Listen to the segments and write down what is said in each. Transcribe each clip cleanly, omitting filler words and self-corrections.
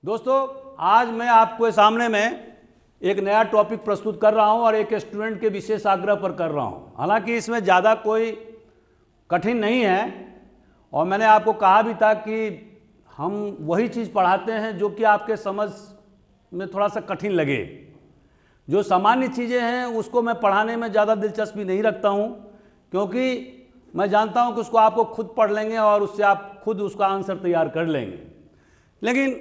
दोस्तों, आज मैं आपके सामने में एक नया टॉपिक प्रस्तुत कर रहा हूं और एक स्टूडेंट के विशेष आग्रह पर कर रहा हूं। हालांकि इसमें ज़्यादा कोई कठिन नहीं है और मैंने आपको कहा भी था कि हम वही चीज़ पढ़ाते हैं जो कि आपके समझ में थोड़ा सा कठिन लगे। जो सामान्य चीज़ें हैं उसको मैं पढ़ाने में ज़्यादा दिलचस्पी नहीं रखता हूँ, क्योंकि मैं जानता हूँ कि उसको आपको खुद पढ़ लेंगे और उससे आप खुद उसका आंसर तैयार कर लेंगे। लेकिन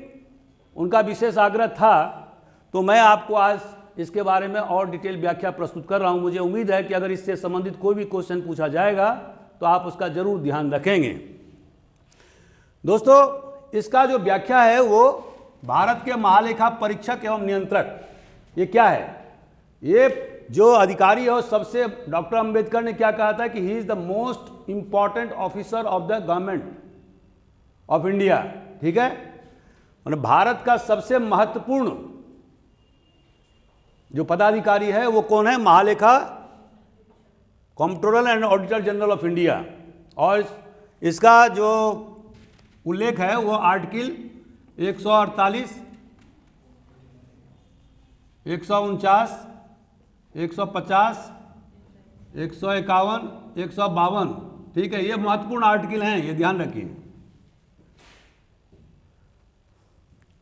उनका विशेष आग्रह था तो मैं आपको आज इसके बारे में और डिटेल व्याख्या प्रस्तुत कर रहा हूँ। मुझे उम्मीद है कि अगर इससे संबंधित कोई भी क्वेश्चन पूछा जाएगा तो आप उसका जरूर ध्यान रखेंगे। दोस्तों, इसका जो व्याख्या है वो भारत के महालेखा परीक्षक एवं नियंत्रक, ये क्या है? ये जो अधिकारी है सबसे डॉक्टर अंबेडकर ने क्या कहा था कि he is the most important officer of the government of India. ठीक है, मतलब भारत का सबसे महत्वपूर्ण जो पदाधिकारी है वो कौन है? महालेखा, controller and auditor general of India. और इसका जो उल्लेख है वो आर्टिकल 148, 149, 150, 151, 152, ठीक है, ये महत्वपूर्ण आर्टिकल हैं, ये ध्यान रखिए।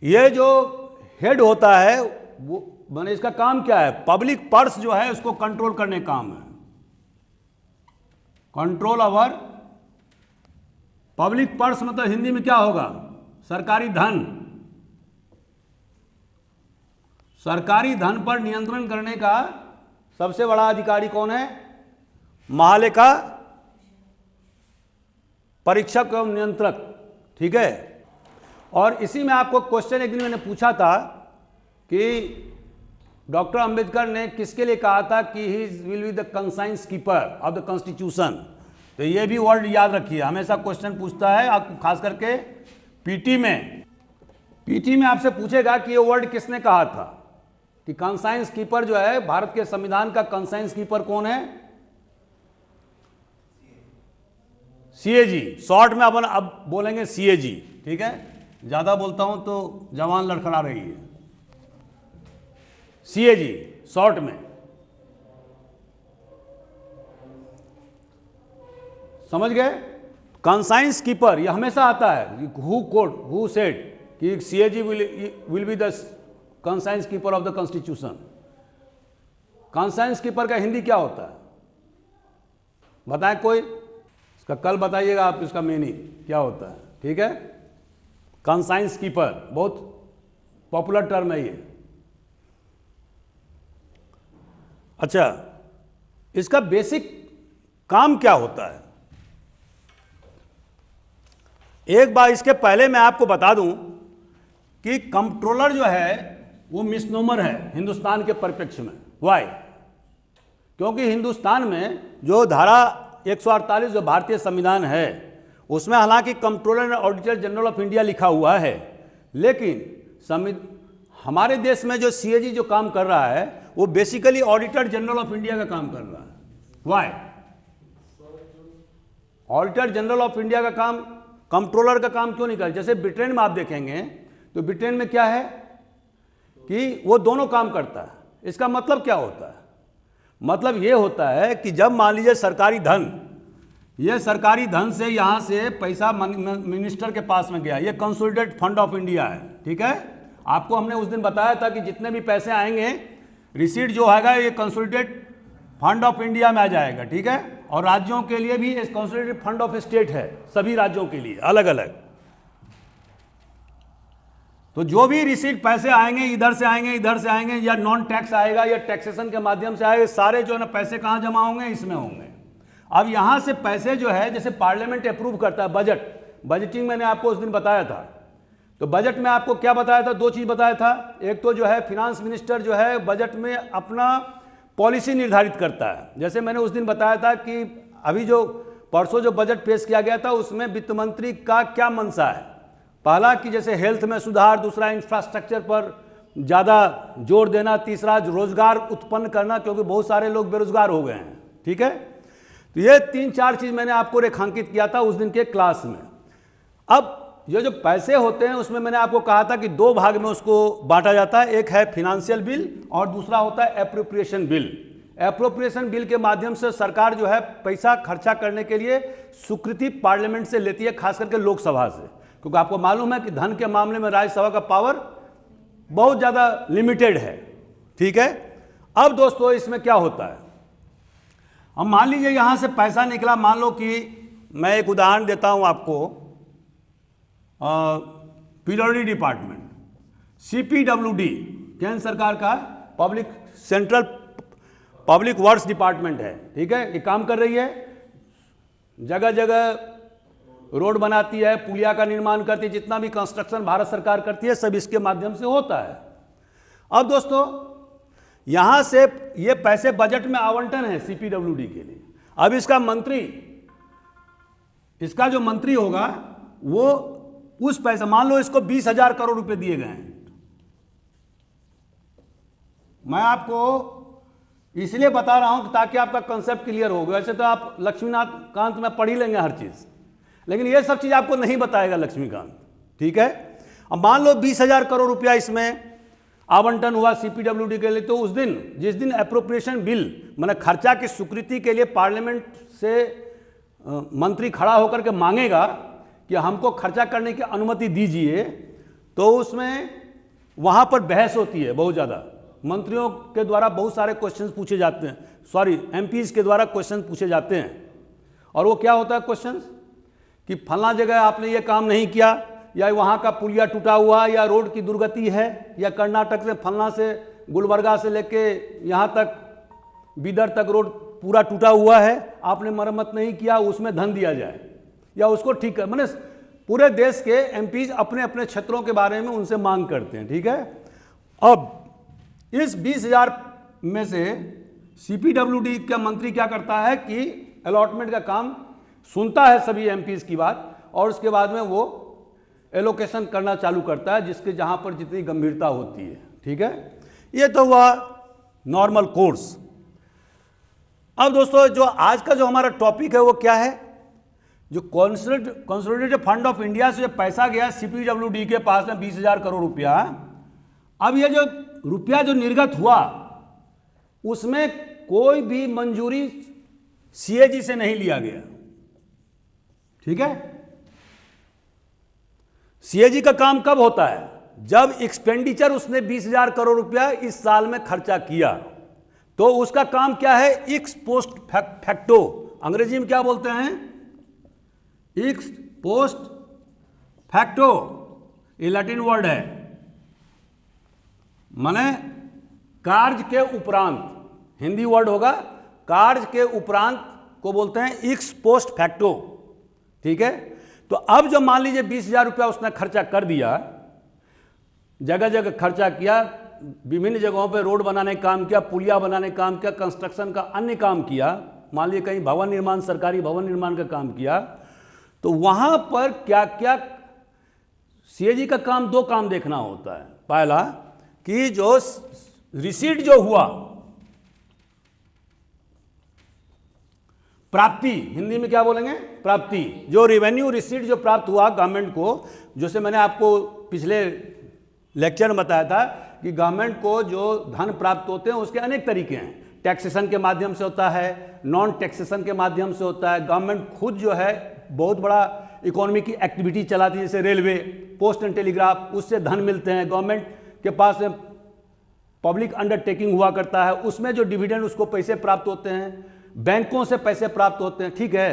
ये जो हेड होता है वो माने इसका काम क्या है? पब्लिक पर्स जो है उसको कंट्रोल करने का काम है। कंट्रोल ओवर पब्लिक पर्स मतलब हिंदी में क्या होगा? सरकारी धन। सरकारी धन पर नियंत्रण करने का सबसे बड़ा अधिकारी कौन है? महालेखा परीक्षक एवं नियंत्रक। ठीक है, और इसी में आपको क्वेश्चन एक दिन मैंने पूछा था कि डॉक्टर अंबेडकर ने किसके लिए कहा था कि he will be the conscience keeper of the constitution. तो ये भी वर्ड याद रखिए, हमेशा क्वेश्चन पूछता है आपको, खास करके पीटी में आपसे पूछेगा कि ये वर्ड किसने कहा था कि कंसाइंस कीपर जो है भारत के संविधान का कंसाइंस कीपर कौन है? सीएजी। शॉर्ट में अपन अब बोलेंगे सीएजी। ठीक है, ज्यादा बोलता हूं तो जवान लड़खड़ा रही है। सीएजी शॉर्ट में, समझ गए? कंसाइंस कीपर ये हमेशा आता है, हु सेड कि CAG will be the conscience keeper of the constitution. Conscience keeper का हिंदी क्या होता है बताएं कोई? इसका कल बताइएगा आप, इसका मीनिंग क्या होता है। ठीक है, कंसाइंस कीपर बहुत पॉपुलर टर्म है ये। अच्छा, इसका बेसिक काम क्या होता है? एक बार इसके पहले मैं आपको बता दूं कि कंट्रोलर जो है वो मिसनोमर है हिंदुस्तान के परिप्रेक्ष्य में। वाई? क्योंकि हिंदुस्तान में जो धारा 148 जो भारतीय संविधान है उसमें हालांकि controller and auditor general of India लिखा हुआ है, लेकिन हमारे देश में जो सीएजी जो काम कर रहा है वो basically auditor general of India का काम कर रहा है। Why? Auditor general of India का काम कंट्रोलर का काम क्यों नहीं कर? जैसे ब्रिटेन में आप देखेंगे तो ब्रिटेन में क्या है कि वो दोनों काम करता है। इसका मतलब क्या होता है? मतलब ये होता है कि जब मान लीजिए सरकारी धन, ये सरकारी धन से यहाँ से पैसा मिनिस्टर के पास में गया, ये कंसोलिडेटेड फंड ऑफ इंडिया है। ठीक है, आपको हमने उस दिन बताया था कि जितने भी पैसे आएंगे रिसीट जो आएगा ये कंसोलिडेटेड फंड ऑफ इंडिया में आ जाएगा। ठीक है, और राज्यों के लिए भी कंसोलिडेटेड फंड ऑफ स्टेट है, सभी राज्यों के लिए अलग अलग। तो जो भी रिसीट पैसे आएंगे, इधर से आएंगे, इधर से आएंगे, या नॉन टैक्स आएगा या टैक्सेशन के माध्यम से आएगा, सारे जो है ना पैसे कहाँ जमा होंगे? इसमें होंगे। अब यहां से पैसे जो है, जैसे पार्लियामेंट अप्रूव करता है बजटिंग मैंने आपको उस दिन बताया था। तो बजट में आपको क्या बताया था? दो चीज बताया था। एक तो जो है फिनांस मिनिस्टर जो है बजट में अपना पॉलिसी निर्धारित करता है। जैसे मैंने उस दिन बताया था कि अभी जो परसों जो बजट पेश किया गया था उसमें वित्त मंत्री का क्या मंशा है। पहला कि जैसे हेल्थ में सुधार, दूसरा इंफ्रास्ट्रक्चर पर ज़्यादा जोर देना, तीसरा रोजगार उत्पन्न करना, क्योंकि बहुत सारे लोग बेरोजगार हो गए हैं। ठीक है, तो ये 3-4 चीज मैंने आपको रेखांकित किया था उस दिन के क्लास में। अब ये जो पैसे होते हैं उसमें मैंने आपको कहा था कि दो भाग में उसको बांटा जाता है, एक है फिनेंशियल बिल और दूसरा होता है एप्रोप्रिएशन बिल। एप्रोप्रिएशन बिल के माध्यम से सरकार जो है पैसा खर्चा करने के लिए स्वीकृति पार्लियामेंट से लेती है, खास करके लोकसभा से, क्योंकि आपको मालूम है कि धन के मामले में राज्यसभा का पावर बहुत ज़्यादा लिमिटेड है। ठीक है, अब दोस्तों इसमें क्या होता है, अब मान लीजिए यहाँ से पैसा निकला, मान लो कि मैं एक उदाहरण देता हूँ आपको, पीडब्ल्यूडी डिपार्टमेंट, सीपीडब्ल्यूडी केंद्र सरकार का सेंट्रल पब्लिक वर्क्स डिपार्टमेंट है। ठीक है, ये काम कर रही है, जगह जगह रोड बनाती है, पुलिया का निर्माण करती है, जितना भी कंस्ट्रक्शन भारत सरकार करती है सब इसके माध्यम से होता है। अब दोस्तों यहां से ये पैसे बजट में आवंटन है सीपीडब्ल्यूडी के लिए। अब इसका मंत्री, इसका जो मंत्री होगा वो उस पैसा, मान लो इसको 20,000 करोड़ रुपए दिए गए हैं। मैं आपको इसलिए बता रहा हूं ताकि आपका कंसेप्ट क्लियर हो। वैसे तो आप लक्ष्मीकांत में पढ़ ही लेंगे हर चीज, लेकिन ये सब चीज आपको नहीं बताएगा लक्ष्मीकांत। ठीक है, अब मान लो 20,000 करोड़ रुपया इसमें आवंटन हुआ सीपीडब्ल्यूडी के लिए, तो उस दिन जिस दिन एप्रोप्रिएशन बिल माने खर्चा की स्वीकृति के लिए पार्लियामेंट से मंत्री खड़ा होकर के मांगेगा कि हमको खर्चा करने की अनुमति दीजिए, तो उसमें वहां पर बहस होती है बहुत ज़्यादा। मंत्रियों के द्वारा बहुत सारे क्वेश्चंस पूछे जाते हैं, सॉरी एमपीज के द्वारा क्वेश्चन पूछे जाते हैं। और वो क्या होता है क्वेश्चंस कि फलना जगह आपने ये काम नहीं किया, या वहाँ का पुलिया टूटा हुआ, या रोड की दुर्गति है, या कर्नाटक से फलना से गुलबर्गा से लेके यहाँ तक बीदर तक रोड पूरा टूटा हुआ है, आपने मरम्मत नहीं किया, उसमें धन दिया जाए या उसको ठीक कर। मैंने पूरे देश के एमपीज अपने अपने क्षेत्रों के बारे में उनसे मांग करते हैं। ठीक है, अब इस 20,000 में से सीपीडब्ल्यूडी का मंत्री क्या करता है कि अलॉटमेंट का काम सुनता है सभी एमपीज की बात, और उसके बाद में वो एलोकेशन करना चालू करता है, जिसके जहां पर जितनी गंभीरता होती है। ठीक है, ये तो हुआ नॉर्मल कोर्स। अब दोस्तों जो आज का जो हमारा टॉपिक है वो क्या है, जो कंसोलिडेटेड फंड ऑफ इंडिया से जो पैसा गया सीपीडब्ल्यूडी के पास में 20,000 करोड़ रुपया, अब ये जो रुपया जो निर्गत हुआ उसमें कोई भी मंजूरी सीएजी से नहीं लिया गया। ठीक है, सीएजी का काम कब होता है, जब एक्सपेंडिचर उसने 20,000 करोड़ रुपया इस साल में खर्चा किया, तो उसका काम क्या है, एक्स पोस्ट फैक्टो, अंग्रेजी में क्या बोलते हैं, एक्स पोस्ट फैक्टो, ये लैटिन वर्ड है, माने कार्य के उपरांत, हिंदी वर्ड होगा कार्य के उपरांत को बोलते हैं एक्स पोस्ट फैक्टो। ठीक है, तो अब जो मान लीजिए 20,000 रुपया उसने खर्चा कर दिया, जगह जगह खर्चा किया, विभिन्न जगहों पे रोड बनाने का काम किया, पुलिया बनाने का काम किया, कंस्ट्रक्शन का अन्य काम किया, मान लीजिए कहीं भवन निर्माण, सरकारी भवन निर्माण का काम किया, तो वहां पर क्या क्या सीएजी का काम, दो काम देखना होता है। पहला कि जो रिसीट जो हुआ, प्राप्ति, हिंदी में क्या बोलेंगे, प्राप्ति, जो रेवेन्यू रिसीट जो प्राप्त हुआ गवर्नमेंट को, जैसे मैंने आपको पिछले लेक्चर में बताया था कि गवर्नमेंट को जो धन प्राप्त होते हैं उसके अनेक तरीके हैं। टैक्सेशन के माध्यम से होता है, नॉन टैक्सेशन के माध्यम से होता है, गवर्नमेंट खुद जो है बहुत बड़ा इकोनॉमी की एक्टिविटी चलाती है, जैसे रेलवे, पोस्ट एंड टेलीग्राफ, उससे धन मिलते हैं। गवर्नमेंट के पास में पब्लिक अंडरटेकिंग हुआ करता है, उसमें जो डिविडेंड उसको पैसे प्राप्त होते हैं, बैंकों से पैसे प्राप्त होते हैं। ठीक है,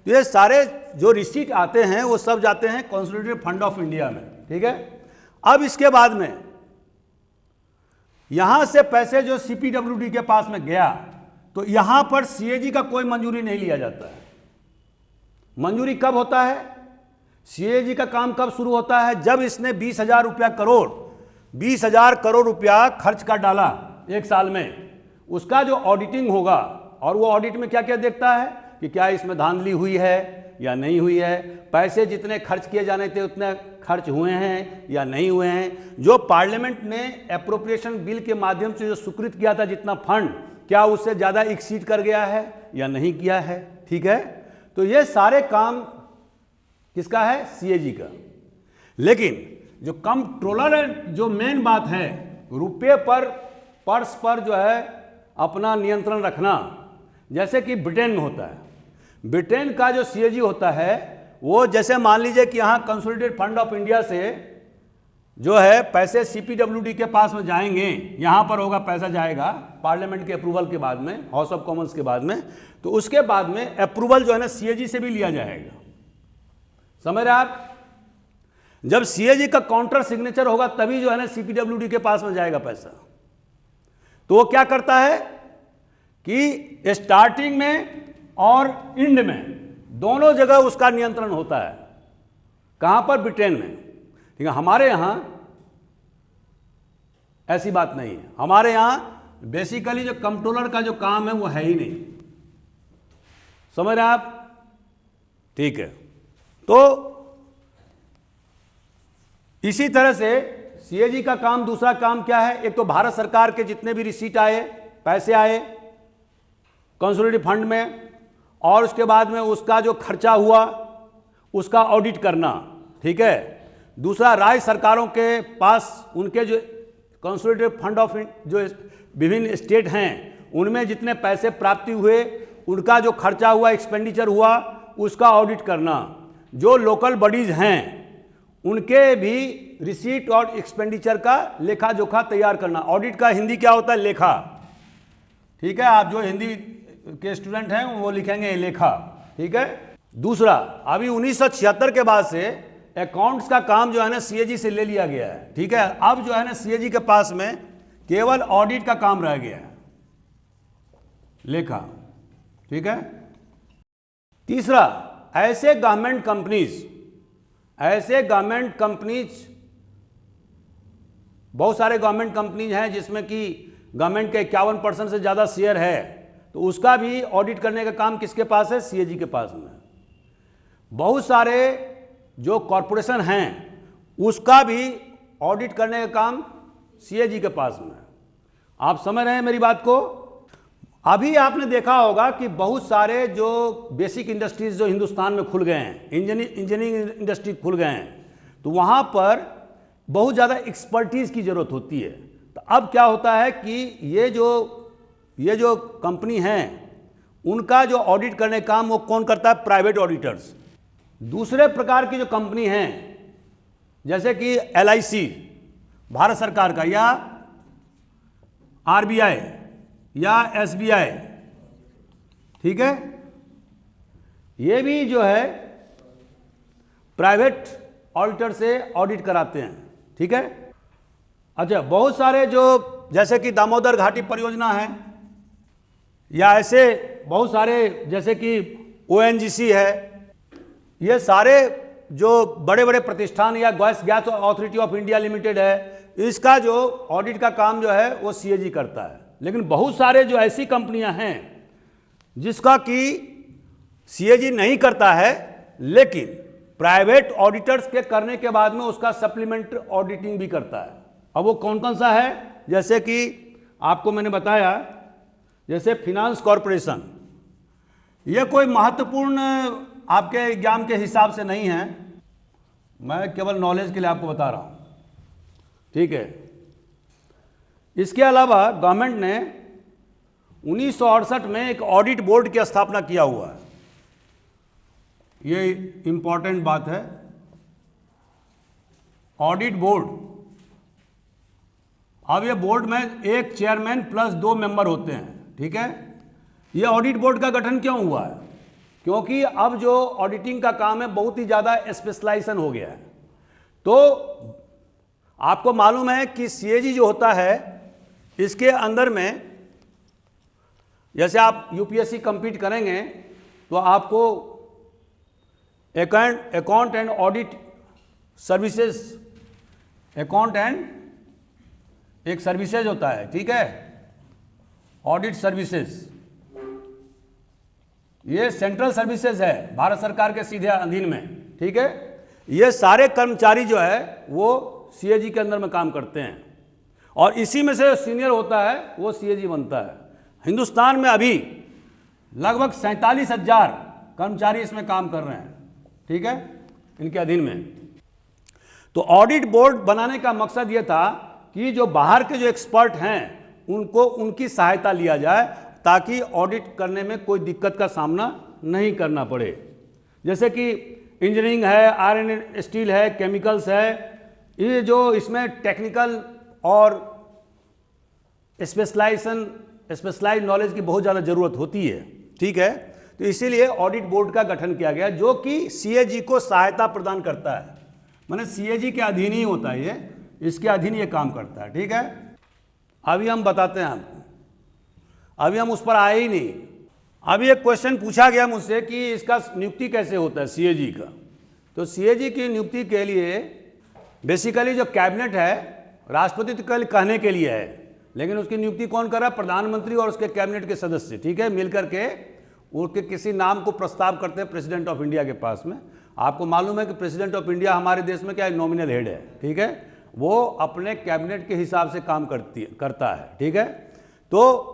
तो ये सारे जो रिसीट आते हैं वो सब जाते हैं कंसोलिडेटेड फंड ऑफ इंडिया में। ठीक है, अब इसके बाद में यहां से पैसे जो सीपीडब्ल्यूडी के पास में गया, तो यहां पर सीएजी का कोई मंजूरी नहीं लिया जाता है। मंजूरी कब होता है, सीएजी का काम कब शुरू होता है, जब इसने 20,000 करोड़ रुपया खर्च कर डाला एक साल में, उसका जो ऑडिटिंग होगा, और वो ऑडिट में क्या क्या देखता है कि क्या इसमें धांधली हुई है या नहीं हुई है, पैसे जितने खर्च किए जाने थे उतने खर्च हुए हैं या नहीं हुए हैं, जो पार्लियामेंट ने एप्रोप्रिएशन बिल के माध्यम से जो स्वीकृत किया था जितना फंड, क्या उससे ज़्यादा एक्सीड कर गया है या नहीं किया है। ठीक है, तो ये सारे काम किसका है, सीएजी का। लेकिन जो कंट्रोलर जो मेन बात है, रुपये पर, पर्स पर जो है अपना नियंत्रण रखना, जैसे कि ब्रिटेन में होता है। ब्रिटेन का जो सीएजी होता है वो, जैसे मान लीजिए कि यहाँ कंसोलिडेटेड फंड ऑफ इंडिया से जो है पैसे सीपीडब्ल्यूडी के पास में जाएंगे, यहाँ पर होगा पैसा जाएगा पार्लियामेंट के अप्रूवल के बाद में, हाउस ऑफ कॉमन्स के बाद में, तो उसके बाद में अप्रूवल जो है ना सीएजी से भी लिया जाएगा। समझ रहे आप? जब सीएजी का काउंटर सिग्नेचर होगा तभी जो है ना सीपीडब्ल्यूडी के पास में जाएगा पैसा। तो वो क्या करता है कि स्टार्टिंग में और एंड में दोनों जगह उसका नियंत्रण होता है। कहां पर? ब्रिटेन में। ठीक है, हमारे यहां ऐसी बात नहीं है। हमारे यहां बेसिकली जो कंट्रोलर का जो काम है वो है ही नहीं। समझ रहे आप? ठीक है, तो इसी तरह से सीएजी का काम, दूसरा काम क्या है? एक तो भारत सरकार के जितने भी रिसीट आए, पैसे आए कंसोलिडेटेड फंड में, और उसके बाद में उसका जो खर्चा हुआ उसका ऑडिट करना। ठीक है, दूसरा राज्य सरकारों के पास उनके जो कंसोलिडेटेड फंड ऑफ जो विभिन्न स्टेट हैं उनमें जितने पैसे प्राप्ति हुए, उनका जो खर्चा हुआ, एक्सपेंडिचर हुआ, उसका ऑडिट करना। जो लोकल बॉडीज हैं उनके भी रिसीट और एक्सपेंडिचर का लेखा जोखा तैयार करना। ऑडिट का हिंदी क्या होता है? लेखा। ठीक है, आप जो हिंदी के स्टूडेंट हैं वो लिखेंगे लेखा। ठीक है। दूसरा, अभी 1976 के बाद से अकाउंट्स का काम जो है ना सीएजी से ले लिया गया है। ठीक है, अब जो है ना सीएजी के पास में केवल ऑडिट का काम रह गया है, लेखा। ठीक है। तीसरा, ऐसे गवर्नमेंट कंपनीज बहुत सारे गवर्नमेंट कंपनीज हैं जिसमें कि गवर्नमेंट के 51% से ज़्यादा शेयर है, तो उसका भी ऑडिट करने का काम किसके पास है? सीएजी के पास में। बहुत सारे जो कॉरपोरेशन हैं उसका भी ऑडिट करने का काम सीएजी के पास में। आप समझ रहे हैं मेरी बात को? अभी आपने देखा होगा कि बहुत सारे जो बेसिक इंडस्ट्रीज जो हिंदुस्तान में खुल गए हैं, इंजीनियरिंग इंडस्ट्री खुल गए हैं, तो वहाँ पर बहुत ज़्यादा एक्सपर्टीज़ की ज़रूरत होती है। तो अब क्या होता है कि ये जो कंपनी हैं उनका जो ऑडिट करने का काम वो कौन करता है? Private auditors. दूसरे प्रकार की जो कंपनी हैं जैसे कि एलआईसी भारत सरकार का, या आरबीआई या एसबीआई, ठीक है, ये भी जो है प्राइवेट ऑडिटर से ऑडिट कराते हैं। ठीक है। अच्छा, बहुत सारे जो जैसे कि दामोदर घाटी परियोजना है, या ऐसे बहुत सारे जैसे कि ओएनजीसी है, ये सारे जो बड़े बड़े प्रतिष्ठान, या gas authority of India limited है, इसका जो ऑडिट का काम जो है वो सीएजी करता है। लेकिन बहुत सारे जो ऐसी कंपनियां हैं जिसका कि सीएजी नहीं करता है, लेकिन प्राइवेट ऑडिटर्स के करने के बाद में उसका सप्लीमेंट्री ऑडिटिंग भी करता है। अब वो कौन कौन सा है? जैसे कि आपको मैंने बताया, जैसे फिनांस कॉरपोरेशन, ये कोई महत्वपूर्ण आपके एग्जाम के हिसाब से नहीं है, मैं केवल नॉलेज के लिए आपको बता रहा हूँ। ठीक है। इसके अलावा गवर्नमेंट ने 1968 में एक ऑडिट बोर्ड की स्थापना किया हुआ है। ये इंपॉर्टेंट बात है। ऑडिट बोर्ड, अब ये बोर्ड में एक चेयरमैन प्लस 2 मेंबर होते हैं। ठीक है। ये ऑडिट बोर्ड का गठन क्यों हुआ है? क्योंकि अब जो ऑडिटिंग का काम है बहुत ही ज़्यादा स्पेशलाइजेशन हो गया है। तो आपको मालूम है कि सीएजी जो होता है इसके अंदर में, जैसे आप यूपीएससी कंप्लीट करेंगे तो आपको account and audit services, account and एक सर्विसेज होता है। ठीक है, ऑडिट सर्विसेज, ये सेंट्रल सर्विसेज है भारत सरकार के सीधे अधीन में। ठीक है। ये सारे कर्मचारी जो है वो सीएजी के अंदर में काम करते हैं, और इसी में से सीनियर होता है वो सीएजी बनता है। हिंदुस्तान में अभी लगभग 47,000 कर्मचारी इसमें काम कर रहे हैं। ठीक है, इनके अधीन में। तो ऑडिट बोर्ड बनाने का मकसद ये था कि जो बाहर के जो एक्सपर्ट हैं उनको उनकी सहायता लिया जाए ताकि ऑडिट करने में कोई दिक्कत का सामना नहीं करना पड़े। जैसे कि इंजीनियरिंग है, आयरन एंड स्टील है, केमिकल्स है, ये जो इसमें टेक्निकल और स्पेशलाइज्ड नॉलेज की बहुत ज़्यादा ज़रूरत होती है। ठीक है, तो इसीलिए ऑडिट बोर्ड का गठन किया गया जो कि सीएजी को सहायता प्रदान करता है, माने सीएजी के अधीन ही होता है, ये इसके अधीन ये काम करता है। ठीक है, अभी हम बताते हैं आपको, अभी हम उस पर आए ही नहीं। अभी एक क्वेश्चन पूछा गया मुझसे कि इसका नियुक्ति कैसे होता है सीएजी का। तो सीएजी की नियुक्ति के लिए बेसिकली जो कैबिनेट है, राष्ट्रपति तो कल कहने के लिए है, लेकिन उसकी नियुक्ति कौन कर रहा है? प्रधानमंत्री और उसके कैबिनेट के सदस्य, ठीक है, मिलकर के उनके किसी नाम को प्रस्ताव करते हैं प्रेसिडेंट ऑफ इंडिया के पास में। आपको मालूम है कि प्रेसिडेंट ऑफ इंडिया हमारे देश में क्या है? नॉमिनल हेड है। ठीक है, वो अपने कैबिनेट के हिसाब से काम करता है। ठीक है, तो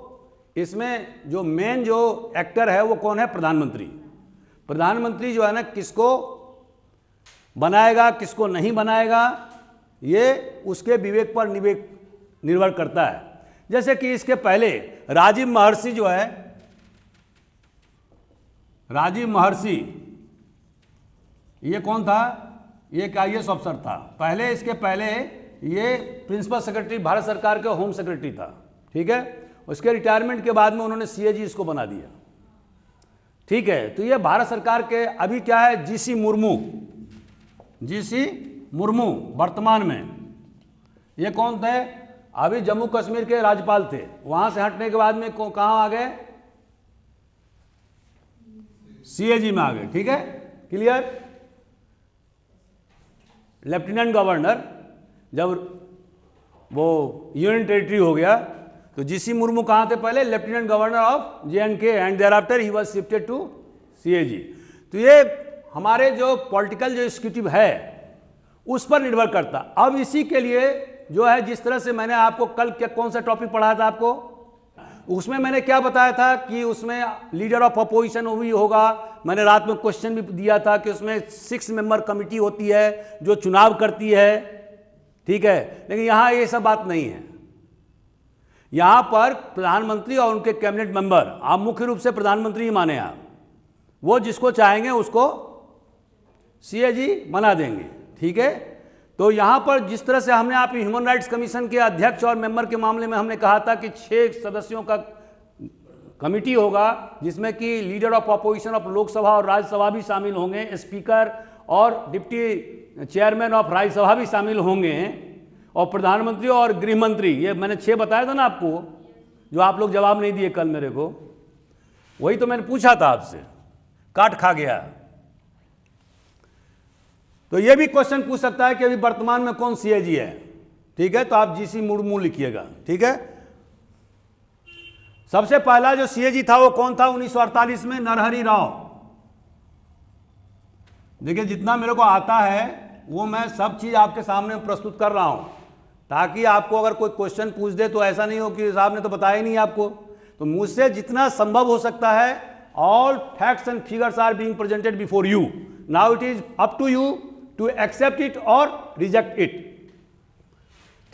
इसमें जो मेन जो एक्टर है वो कौन है? प्रधानमंत्री। प्रधानमंत्री जो है ना, किसको बनाएगा किसको नहीं बनाएगा, ये उसके विवेक पर निर्भर करता है। जैसे कि इसके पहले राजीव महर्षि जो है, राजीव महर्षि ये कौन था? ये एक IAS अफसर था पहले। इसके पहले ये प्रिंसिपल सेक्रेटरी भारत सरकार के होम सेक्रेटरी था। ठीक है, उसके रिटायरमेंट के बाद में उन्होंने सीएजी इसको बना दिया। ठीक है, तो ये भारत सरकार के अभी क्या है? जीसी मुर्मू वर्तमान में। ये कौन थे? अभी जम्मू कश्मीर के राज्यपाल थे, वहां से हटने के बाद में कहां आ गए? सीएजी में आ गए। ठीक है, क्लियर? लेफ्टिनेंट गवर्नर जब वो यूनियन टेरिटरी हो गया तो जीसी मुर्मू कहां थे? पहले lieutenant governor of JNK and thereafter he was shifted to CAG. तो ये हमारे जो पॉलिटिकल जो एग्जीक्यूटिव है उस पर निर्भर करता। अब इसी के लिए जो है, जिस तरह से मैंने आपको कल कौन सा टॉपिक पढ़ाया था आपको, उसमें मैंने क्या बताया था कि उसमें लीडर ऑफ अपोजिशन भी होगा। मैंने रात में क्वेश्चन भी दिया था कि उसमें 6 मेंबर कमिटी होती है जो चुनाव करती है। ठीक है, लेकिन यहां ये सब बात नहीं है। यहां पर प्रधानमंत्री और उनके कैबिनेट मेंबर, आप मुख्य रूप से प्रधानमंत्री ही माने आप, वो जिसको चाहेंगे उसको सीएजी बना देंगे। ठीक है, तो यहां पर जिस तरह से हमने आप ह्यूमन राइट्स कमीशन के अध्यक्ष और मेंबर के मामले में हमने कहा था कि 6 सदस्यों का कमिटी होगा जिसमें कि leader of opposition of Lok Sabha और राज्यसभा भी शामिल होंगे, स्पीकर और डिप्टी चेयरमैन ऑफ राज्यसभा भी शामिल होंगे, और प्रधानमंत्री और गृह मंत्री। ये मैंने 6 बताया था ना आपको, जो आप लोग जवाब नहीं दिए कल मेरे को, वही तो मैंने पूछा था आपसे, काट खा गया। तो ये भी क्वेश्चन पूछ सकता है कि अभी वर्तमान में कौन सीएजी है। ठीक है, तो आप जीसी मुर्मू लिखिएगा। ठीक है, सबसे पहला जो सीएजी था वो कौन था? 1948 में नरहरि राव। देखिए, जितना मेरे को आता है वो मैं सब चीज आपके सामने प्रस्तुत कर रहा हूं, ताकि आपको अगर कोई क्वेश्चन पूछ दे तो ऐसा नहीं हो कि साहब ने तो बताया ही नहीं आपको। तो मुझसे जितना संभव हो सकता है, all facts and figures are being presented before you, now it is up to you to accept it और रिजेक्ट इट।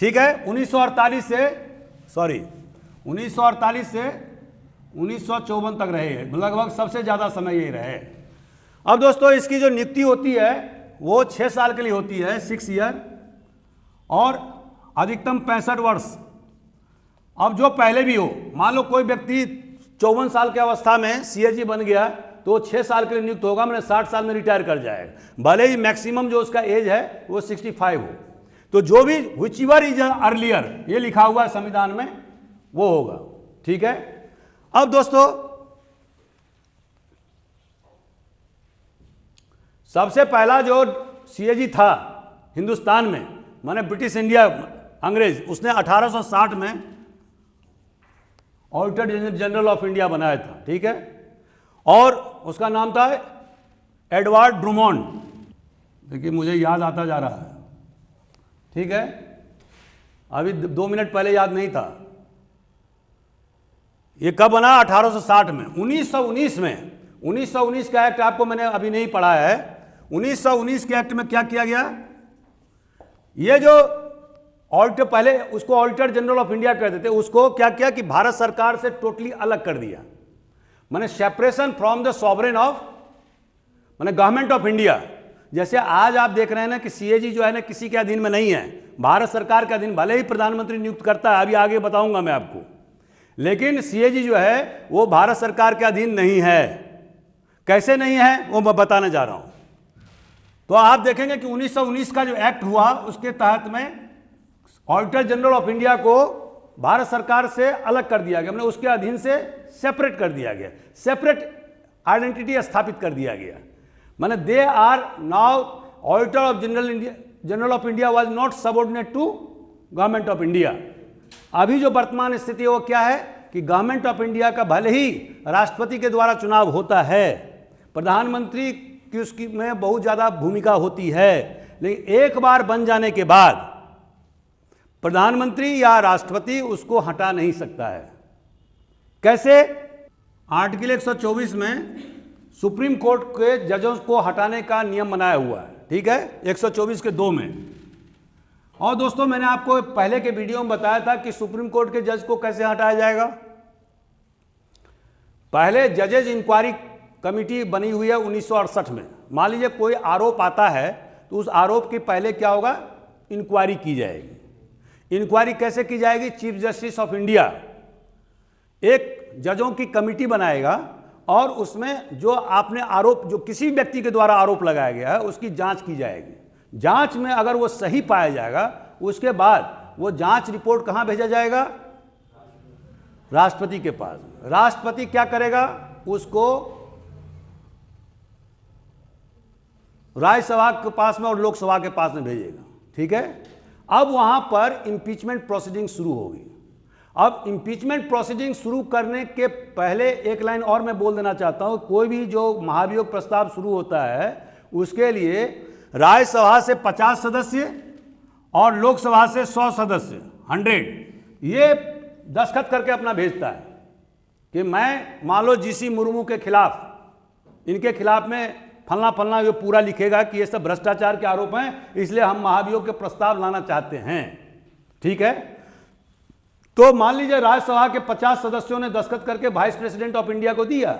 ठीक है, 1948 से 1954 तक रहे, लगभग सबसे ज्यादा समय यही रहे। अब दोस्तों, इसकी जो नियुक्ति होती है वो 6 साल के लिए होती है, 6 ईयर, और अधिकतम 65 वर्ष। अब जो पहले भी हो, मान लो कोई व्यक्ति 54 साल की अवस्था में सीएजी बन गया तो 6 साल के लिए नियुक्त होगा, मैंने 60 साल में रिटायर कर जाएगा, भले ही मैक्सिमम जो उसका एज है वो 65 हो। तो जो भी व्हिच एवर इज अर्लियर, ये लिखा हुआ है संविधान में, वो होगा। ठीक है, अब दोस्तों सबसे पहला जो सीएजी था हिंदुस्तान में, माने ब्रिटिश इंडिया, अंग्रेज, उसने 1860 में ऑडिटर जनरल ऑफ इंडिया बनाया था। ठीक है, और उसका नाम था एडवर्ड ड्रूमोंड। देखिए, मुझे याद आता जा रहा है। ठीक है, अभी 2 मिनट पहले याद नहीं था। ये कब बना? 1860 में। 1919 का एक्ट आपको मैंने अभी नहीं पढ़ा है। 1919 के एक्ट में क्या किया गया? ये जो ऑडिटर, पहले उसको ऑडिटर जनरल ऑफ इंडिया कहते थे, उसको क्या किया कि भारत सरकार से टोटली अलग कर दिया, माने separation from the sovereign of, माने गवर्नमेंट ऑफ इंडिया। जैसे आज आप देख रहे हैं ना कि सीएजी जो है ना किसी के अधीन में नहीं है, भारत सरकार के अधीन, भले ही प्रधानमंत्री नियुक्त करता है, अभी आगे बताऊंगा मैं आपको, लेकिन सीएजी जो है वो भारत सरकार के अधीन नहीं है। कैसे नहीं है वो मैं बताने जा रहा हूं। तो आप देखेंगे कि 1919 का जो एक्ट हुआ उसके तहत में ऑडिटर जनरल ऑफ इंडिया को भारत सरकार से अलग कर दिया गया, मतलब उसके अधीन से सेपरेट कर दिया गया, सेपरेट आइडेंटिटी स्थापित कर दिया गया। माने they are now auditor of general of India was not subordinate to government of India. अभी जो वर्तमान स्थिति है वो क्या है कि गवर्नमेंट ऑफ इंडिया का भले ही राष्ट्रपति के द्वारा चुनाव होता है, प्रधानमंत्री की उसकी में बहुत ज़्यादा भूमिका होती है, लेकिन एक बार बन जाने के बाद प्रधानमंत्री या राष्ट्रपति उसको हटा नहीं सकता है। कैसे? आर्टिकल 124 में सुप्रीम कोर्ट के जजों को हटाने का नियम बनाया हुआ है, ठीक है, 124 के 2 में। और दोस्तों मैंने आपको पहले के वीडियो में बताया था कि सुप्रीम कोर्ट के जज को कैसे हटाया जाएगा। पहले जजेज इंक्वायरी कमेटी बनी हुई है 1968 में। मान लीजिए कोई आरोप आता है तो उस आरोप की पहले क्या होगा, इंक्वायरी की जाएगी। इंक्वायरी कैसे की जाएगी? चीफ जस्टिस ऑफ इंडिया एक जजों की कमेटी बनाएगा और उसमें जो आपने आरोप, जो किसी व्यक्ति के द्वारा आरोप लगाया गया है उसकी जांच की जाएगी। जांच में अगर वो सही पाया जाएगा उसके बाद वो जांच रिपोर्ट कहां भेजा जाएगा? राष्ट्रपति के पास। राष्ट्रपति क्या करेगा? उसको राज्यसभा के पास में और लोकसभा के पास में भेजेगा, ठीक है। अब वहां पर इंपीचमेंट प्रोसीडिंग शुरू होगी। अब इंपीचमेंट प्रोसीडिंग शुरू करने के पहले एक लाइन और मैं बोल देना चाहता हूं, कोई भी जो महाभियोग प्रस्ताव शुरू होता है उसके लिए राज्यसभा से 50 सदस्य और लोकसभा से 100 सदस्य 100 ये दस्तखत करके अपना भेजता है कि मैं मान लो जीसी मुर्मू के खिलाफ, इनके खिलाफ में फलना फलना, ये पूरा लिखेगा कि ये सब भ्रष्टाचार के आरोप हैं, इसलिए हम महाभियोग के प्रस्ताव लाना चाहते हैं, ठीक है। तो मान लीजिए राज्यसभा के 50 सदस्यों ने दस्तखत करके वाइस प्रेसिडेंट ऑफ इंडिया को दिया।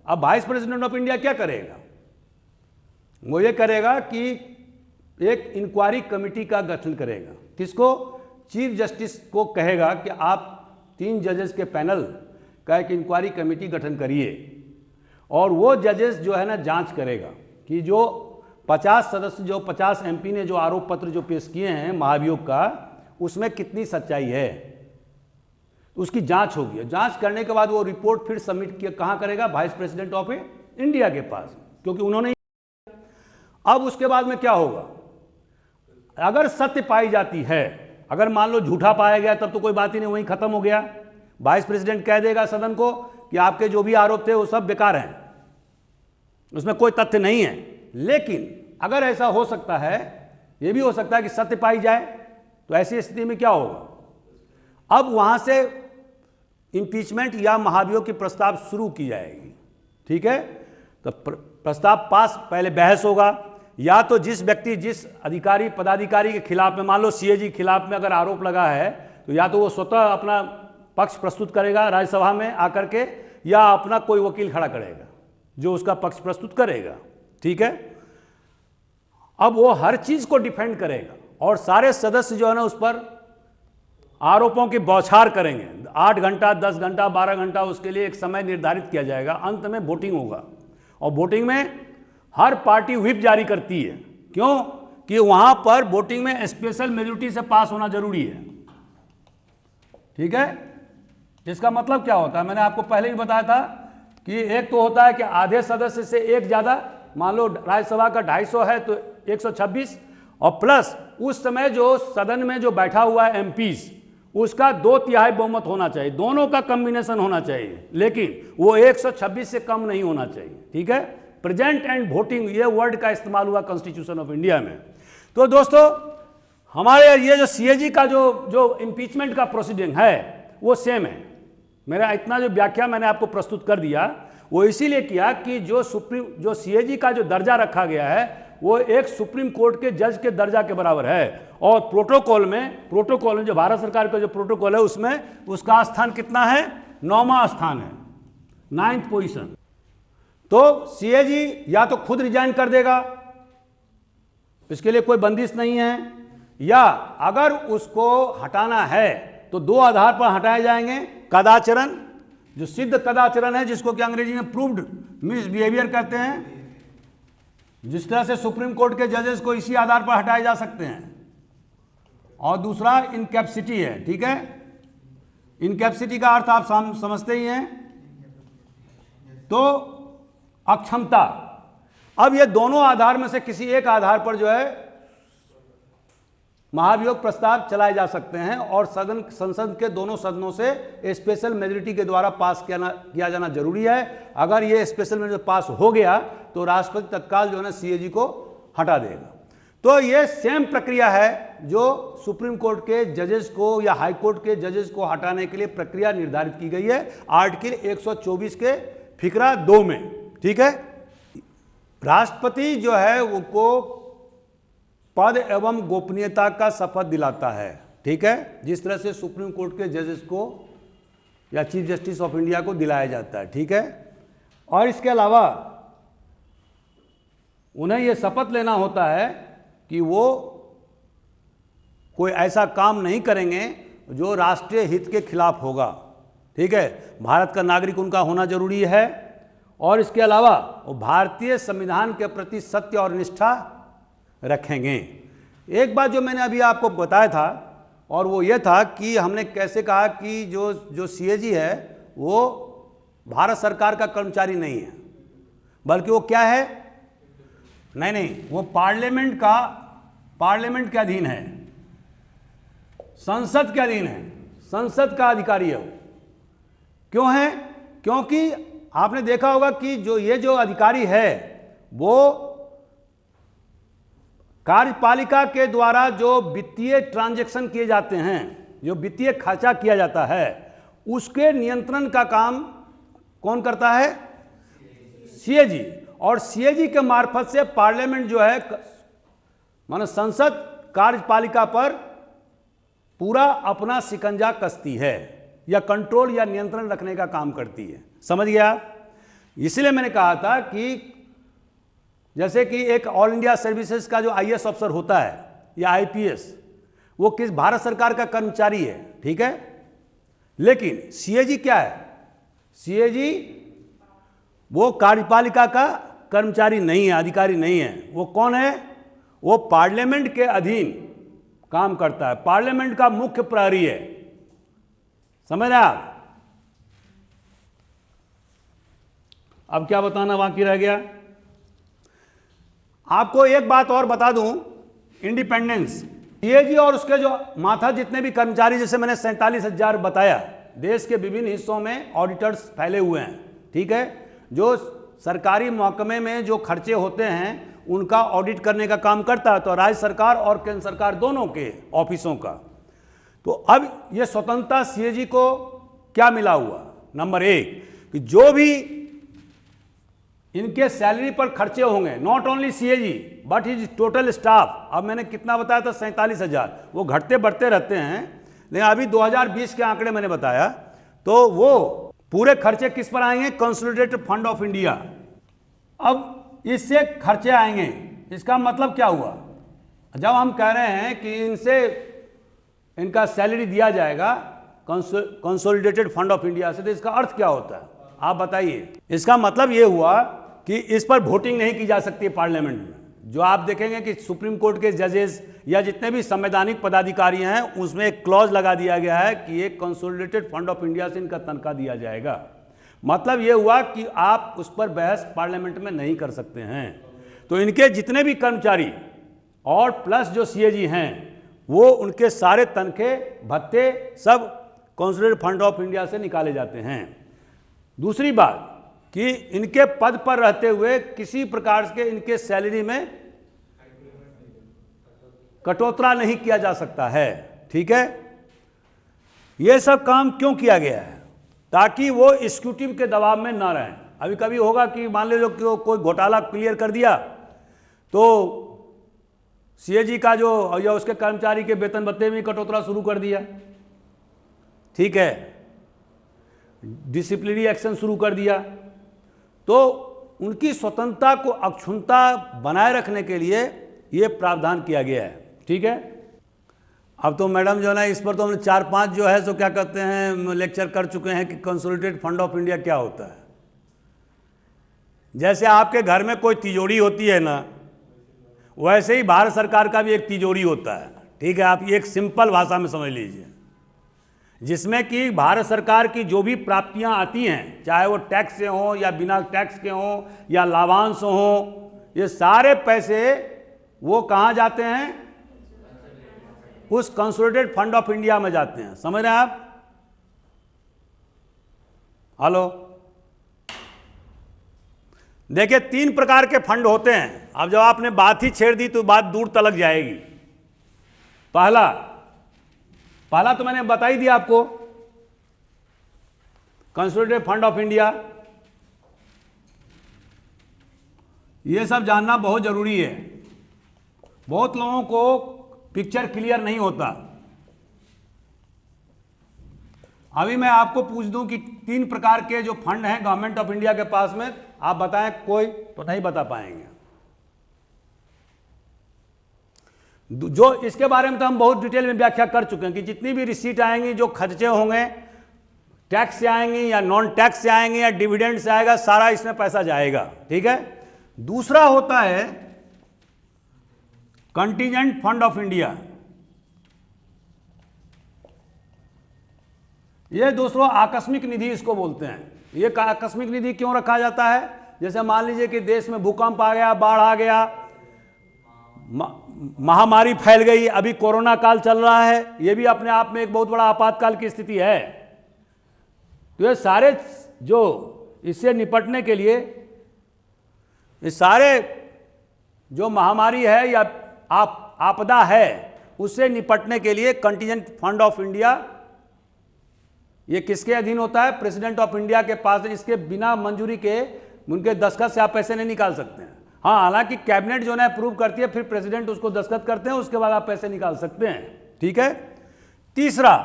अब वाइस प्रेसिडेंट ऑफ इंडिया क्या करेगा? वो ये करेगा कि एक इंक्वायरी कमेटी का गठन करेगा। किसको? चीफ जस्टिस को कहेगा कि आप 3 जजेस के पैनल का एक इंक्वायरी कमेटी गठन करिए और वो जजेस जो है ना जांच करेगा कि जो 50 सदस्य, जो 50 एमपी ने जो आरोप पत्र जो पेश किए हैं महाभियोग का, उसमें कितनी सच्चाई है, उसकी जांच होगी। जांच करने के बाद वो रिपोर्ट फिर सबमिट किया कहां करेगा? वाइस प्रेसिडेंट ऑफ इंडिया के पास, क्योंकि उन्होंने। अब उसके बाद में क्या होगा? अगर सत्य पाई जाती है, अगर मान लो झूठा पाया गया तब तो कोई बात ही नहीं, वहीं खत्म हो गया। वाइस प्रेसिडेंट कह देगा सदन को कि आपके जो भी आरोप थे वो सब बेकार हैं, उसमें कोई तथ्य नहीं है। लेकिन अगर ऐसा हो सकता है, ये भी हो सकता है कि सत्य पाई जाए, तो ऐसी स्थिति में क्या होगा? अब वहां से इंपीचमेंट या महाभियोग की प्रस्ताव शुरू की जाएगी, ठीक है। तो प्रस्ताव पास, पहले बहस होगा, या तो जिस व्यक्ति, जिस अधिकारी पदाधिकारी के खिलाफ में, मान लो सीएजी के खिलाफ में अगर आरोप लगा है तो या तो वो स्वतः अपना पक्ष प्रस्तुत करेगा राज्यसभा में आकर के, या अपना कोई वकील खड़ा करेगा जो उसका पक्ष प्रस्तुत करेगा, ठीक है। अब वो हर चीज को डिफेंड करेगा और सारे सदस्य जो है ना उस पर आरोपों की बौछार करेंगे। 8 घंटा, 10 घंटा, 12 घंटा, उसके लिए एक समय निर्धारित किया जाएगा। अंत में वोटिंग होगा और वोटिंग में हर पार्टी व्हिप जारी करती है। क्यों? कि वहां पर वोटिंग में स्पेशल मेजोरिटी से पास होना जरूरी है, ठीक है। इसका मतलब क्या होता है? मैंने आपको पहले ही बताया था कि एक तो होता है कि आधे सदस्य से एक ज्यादा, मान लो राज्यसभा का 250 है तो 126, और प्लस उस समय जो सदन में जो बैठा हुआ है एमपीज, उसका 2/3 बहुमत होना चाहिए, दोनों का कॉम्बिनेशन होना चाहिए, लेकिन वो 126 से कम नहीं होना चाहिए, ठीक है। प्रेजेंट एंड वोटिंग, ये वर्ड का इस्तेमाल हुआ कॉन्स्टिट्यूशन ऑफ इंडिया में। तो दोस्तों हमारे ये जो सीएजी का जो इम्पीचमेंट का प्रोसीडिंग है वो सेम है। मेरा इतना जो व्याख्या मैंने आपको प्रस्तुत कर दिया वो इसीलिए किया कि जो सीएजी का जो दर्जा रखा गया है वो एक सुप्रीम कोर्ट के जज के दर्जा के बराबर है। और प्रोटोकॉल में जो भारत सरकार का जो प्रोटोकॉल है उसमें उसका स्थान कितना है? 9वां स्थान है, 9th पोजीशन। तो सीएजी या तो खुद रिजाइन कर देगा, इसके लिए कोई बंदिश नहीं है, या अगर उसको हटाना है तो 2 आधार पर हटाए जाएंगे। कदाचरण, जो सिद्ध कदाचरण है, जिसको कि अंग्रेजी में प्रूव्ड मिसबिहेवियर कहते हैं, जिस तरह से सुप्रीम कोर्ट के जजेस को इसी आधार पर हटाए जा सकते हैं। और दूसरा इनकैपेसिटी है, ठीक है। इनकैपेसिटी का अर्थ आप समझते ही हैं, तो अक्षमता। अब ये दोनों आधार में से किसी एक आधार पर जो है महाभियोग प्रस्ताव चलाए जा सकते हैं और संसद के दोनों सदनों से स्पेशल मेजोरिटी के द्वारा पास किया जाना जरूरी है। अगर ये स्पेशल मेजोरिटी पास हो गया तो राष्ट्रपति तत्काल जो है ना सीएजी को हटा देगा। तो ये सेम प्रक्रिया है जो सुप्रीम कोर्ट के जजेस को या हाई कोर्ट के जजेस को हटाने के लिए प्रक्रिया निर्धारित की गई है आर्टिकल 124 के फिकरा 2 में, ठीक है। राष्ट्रपति जो है वो पद एवं गोपनीयता का शपथ दिलाता है, ठीक है, जिस तरह से सुप्रीम कोर्ट के जजेस को या चीफ जस्टिस ऑफ इंडिया को दिलाया जाता है, ठीक है। और इसके अलावा उन्हें यह शपथ लेना होता है कि वो कोई ऐसा काम नहीं करेंगे जो राष्ट्रीय हित के खिलाफ होगा, ठीक है। भारत का नागरिक उनका होना जरूरी है। और इसके अलावा वो भारतीय संविधान के प्रति सत्य और निष्ठा रखेंगे। एक बात जो मैंने अभी आपको बताया था और वो ये था कि हमने कैसे कहा कि जो सीएजी है वो भारत सरकार का कर्मचारी नहीं है, बल्कि वो क्या है? नहीं, वो पार्लियामेंट के अधीन है, संसद के अधीन है, संसद का अधिकारी है वो। क्यों है? क्योंकि आपने देखा होगा कि जो अधिकारी है वो कार्यपालिका के द्वारा जो वित्तीय ट्रांजैक्शन किए जाते हैं, जो वित्तीय खर्चा किया जाता है, उसके नियंत्रण का काम कौन करता है? सीएजी। और सीएजी के मार्फत से पार्लियामेंट जो है मानो संसद कार्यपालिका पर पूरा अपना शिकंजा कसती है या कंट्रोल या नियंत्रण रखने का काम करती है। समझ गया? इसलिए मैंने कहा था कि जैसे कि एक ऑल इंडिया सर्विसेज का जो आईएएस अफसर होता है या आईपीएस, वो किस भारत सरकार का कर्मचारी है, ठीक है। लेकिन सीएजी क्या है? सीएजी वो कार्यपालिका का कर्मचारी नहीं है, अधिकारी नहीं है। वो कौन है? वो पार्लियामेंट के अधीन काम करता है, पार्लियामेंट का मुख्य प्रहरी है। समझ रहे आप? अब क्या बताना बाकी रह गया? आपको एक बात और बता दूं, इंडिपेंडेंस सीएजी और उसके जो माथा जितने भी कर्मचारी, जैसे मैंने 47,000 बताया, देश के विभिन्न हिस्सों में ऑडिटर्स फैले हुए हैं, ठीक है। जो सरकारी महकमे में जो खर्चे होते हैं उनका ऑडिट करने का काम करता है, तो राज्य सरकार और केंद्र सरकार दोनों के ऑफिसों का। तो अब ये स्वतंत्रता सीएजी को क्या मिला हुआ? नंबर 1 कि जो भी इनके सैलरी पर खर्चे होंगे, not only CAG but his total staff. अब मैंने कितना बताया था? 47,000। वो घटते बढ़ते रहते हैं, लेकिन अभी 2020 के आंकड़े मैंने बताया, तो वो पूरे खर्चे किस पर आएंगे? Consolidated fund of India. अब इससे खर्चे आएंगे, इसका मतलब क्या हुआ? जब हम कह रहे हैं कि इनसे इनका सैलरी दिया जाएगा कंसोलिडेटेड फंड ऑफ इंडिया से, तो इसका अर्थ क्या होता है आप बताइए? इसका मतलब ये हुआ कि इस पर वोटिंग नहीं की जा सकती है पार्लियामेंट में। जो आप देखेंगे कि सुप्रीम कोर्ट के जजेस या जितने भी संवैधानिक पदाधिकारी हैं उसमें एक क्लॉज लगा दिया गया है कि ये कंसोलिडेटेड फंड ऑफ इंडिया से इनका तनख्वाह दिया जाएगा। मतलब ये हुआ कि आप उस पर बहस पार्लियामेंट में नहीं कर सकते हैं। तो इनके जितने भी कर्मचारी और प्लस जो सीएजी हैं वो उनके सारे तनखे भत्ते सब कंसोलिडेटेड फंड ऑफ इंडिया से निकाले जाते हैं। दूसरी बात कि इनके पद पर रहते हुए किसी प्रकार के इनके सैलरी में कटौती नहीं किया जा सकता है, ठीक है। यह सब काम क्यों किया गया है? ताकि वो एग्जीक्यूटिव के दबाव में ना रहें। अभी कभी होगा कि मान लो कि कोई घोटाला क्लियर कर दिया तो सीएजी का जो या उसके कर्मचारी के वेतन भत्ते में कटौती शुरू कर दिया, ठीक है, डिसिप्लिनरी एक्शन शुरू कर दिया। तो उनकी स्वतंत्रता को अक्षुण्णता बनाए रखने के लिए ये प्रावधान किया गया है, ठीक है। अब तो मैडम जो है ना, इस पर तो हमने 4-5 जो है सो क्या कहते हैं लेक्चर कर चुके हैं कि कंसोलिडेटेड फंड ऑफ इंडिया क्या होता है। जैसे आपके घर में कोई तिजोरी होती है ना, वैसे ही भारत सरकार का भी एक तिजोरी होता है, ठीक है। आप एक सिंपल भाषा में समझ लीजिए, जिसमें कि भारत सरकार की जो भी प्राप्तियां आती हैं, चाहे वो टैक्स से हों या बिना टैक्स के हों या लाभांश हों, ये सारे पैसे वो कहाँ जाते हैं? उस कंसोलिडेटेड फंड ऑफ इंडिया में जाते हैं। समझ रहे हैं आप? हेलो, देखिए 3 प्रकार के फंड होते हैं। अब जब आपने बात ही छेड़ दी तो बात दूर तलक जाएगी। पहला तो मैंने बता ही दिया आपको, कंसोलिडेटेड फंड ऑफ इंडिया। ये सब जानना बहुत जरूरी है। बहुत लोगों को पिक्चर क्लियर नहीं होता। अभी मैं आपको पूछ दूं कि 3 प्रकार के जो फंड हैं गवर्नमेंट ऑफ इंडिया के पास में, आप बताएं, कोई तो नहीं बता पाएंगे। जो इसके बारे में तो हम बहुत डिटेल में व्याख्या कर चुके हैं कि जितनी भी रिसीट आएंगी, जो खर्चे होंगे, टैक्स से आएंगी या नॉन टैक्स से आएंगे या डिविडेंड से आएगा, सारा इसमें पैसा जाएगा, ठीक है। दूसरा होता है कंटीजेंट फंड ऑफ इंडिया। ये दोस्तों आकस्मिक निधि इसको बोलते हैं। ये आकस्मिक निधि क्यों रखा जाता है? जैसे मान लीजिए कि देश में भूकंप आ गया, बाढ़ आ गया, महामारी फैल गई, अभी कोरोना काल चल रहा है, ये भी अपने आप में एक बहुत बड़ा आपातकाल की स्थिति है। तो ये सारे जो इससे निपटने के लिए, ये सारे जो महामारी है या आपदा है, उससे निपटने के लिए कंटीजेंट फंड ऑफ इंडिया, ये किसके अधीन होता है? प्रेसिडेंट ऑफ इंडिया के पास। इसके बिना मंजूरी के, उनके दस्तखत से आप पैसे नहीं निकाल सकते हैं। हाँ, हालांकि कैबिनेट जो है अप्रूव करती है, फिर प्रेसिडेंट उसको दस्तखत करते हैं, उसके बाद आप पैसे निकाल सकते हैं, ठीक है। तीसरा,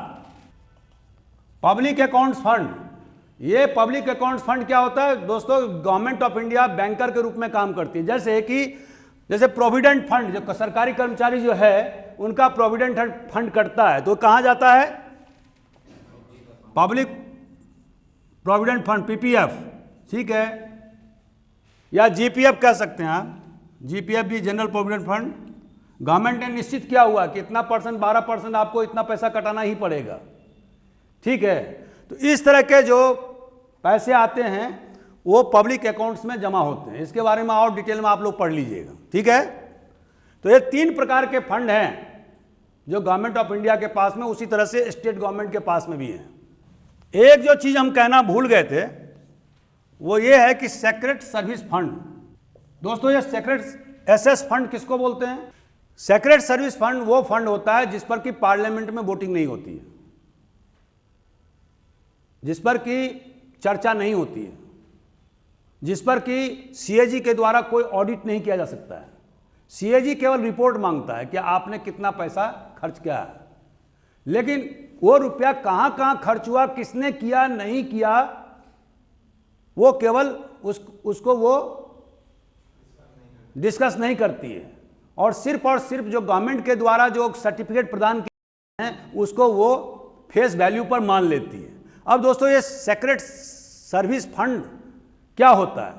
पब्लिक अकाउंट्स फंड। ये पब्लिक अकाउंट्स फंड क्या होता है दोस्तों? गवर्नमेंट ऑफ इंडिया बैंकर के रूप में काम करती है। जैसे प्रोविडेंट फंड, जो सरकारी कर्मचारी जो है उनका प्रोविडेंट फंड कटता है, तो कहाँ जाता है? पब्लिक प्रोविडेंट फंड, पीपीएफ, ठीक है, या जीपीएफ कह सकते हैं आप। जीपीएफ भी जनरल प्रोविडेंट फंड। गवर्नमेंट ने निश्चित किया हुआ कि इतना परसेंट, 12% आपको इतना पैसा कटाना ही पड़ेगा, ठीक है। तो इस तरह के जो पैसे आते हैं वो पब्लिक अकाउंट्स में जमा होते हैं। इसके बारे में और डिटेल में आप लोग पढ़ लीजिएगा, ठीक है। तो ये 3 प्रकार के फंड हैं जो गवर्नमेंट ऑफ इंडिया के पास में, उसी तरह से स्टेट गवर्नमेंट के पास में भी हैं। एक जो चीज हम कहना भूल गए थे वो ये है कि सेक्रेट सर्विस फंड। दोस्तों, ये सेक्रेट एसएस फंड किसको बोलते हैं? सेक्रेट सर्विस फंड वो फंड होता है जिस पर कि पार्लियामेंट में वोटिंग नहीं होती है, जिस पर कि चर्चा नहीं होती है, जिस पर कि सीएजी के द्वारा कोई ऑडिट नहीं किया जा सकता है। सीएजी केवल रिपोर्ट मांगता है कि आपने कितना पैसा खर्च किया है, लेकिन वो रुपया कहां कहां खर्च हुआ, किसने किया, नहीं किया, वो केवल उसको वो डिस्कस नहीं करती है। और सिर्फ जो गवर्नमेंट के द्वारा जो सर्टिफिकेट प्रदान किए हैं उसको वो फेस वैल्यू पर मान लेती है। अब दोस्तों, ये सेक्रेट सर्विस फंड क्या होता है?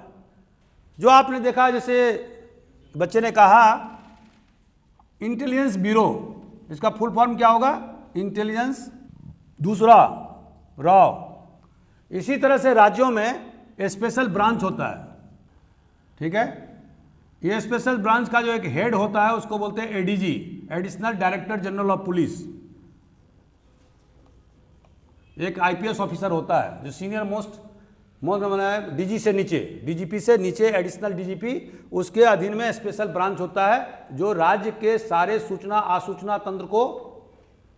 जो आपने देखा, जैसे बच्चे ने कहा इंटेलिजेंस ब्यूरो, इसका फुल फॉर्म क्या होगा? इंटेलिजेंस, दूसरा रॉ। इसी तरह से राज्यों में स्पेशल ब्रांच होता है, ठीक है। ये स्पेशल ब्रांच का जो एक हेड होता है उसको बोलते हैं ADG, additional director general of police. एक आईपीएस ऑफिसर होता है जो सीनियर मोस्ट बना है, डीजी से नीचे, डीजीपी से नीचे एडिशनल डीजीपी, उसके अधीन में स्पेशल ब्रांच होता है जो राज्य के सारे सूचना आसूचना तंत्र को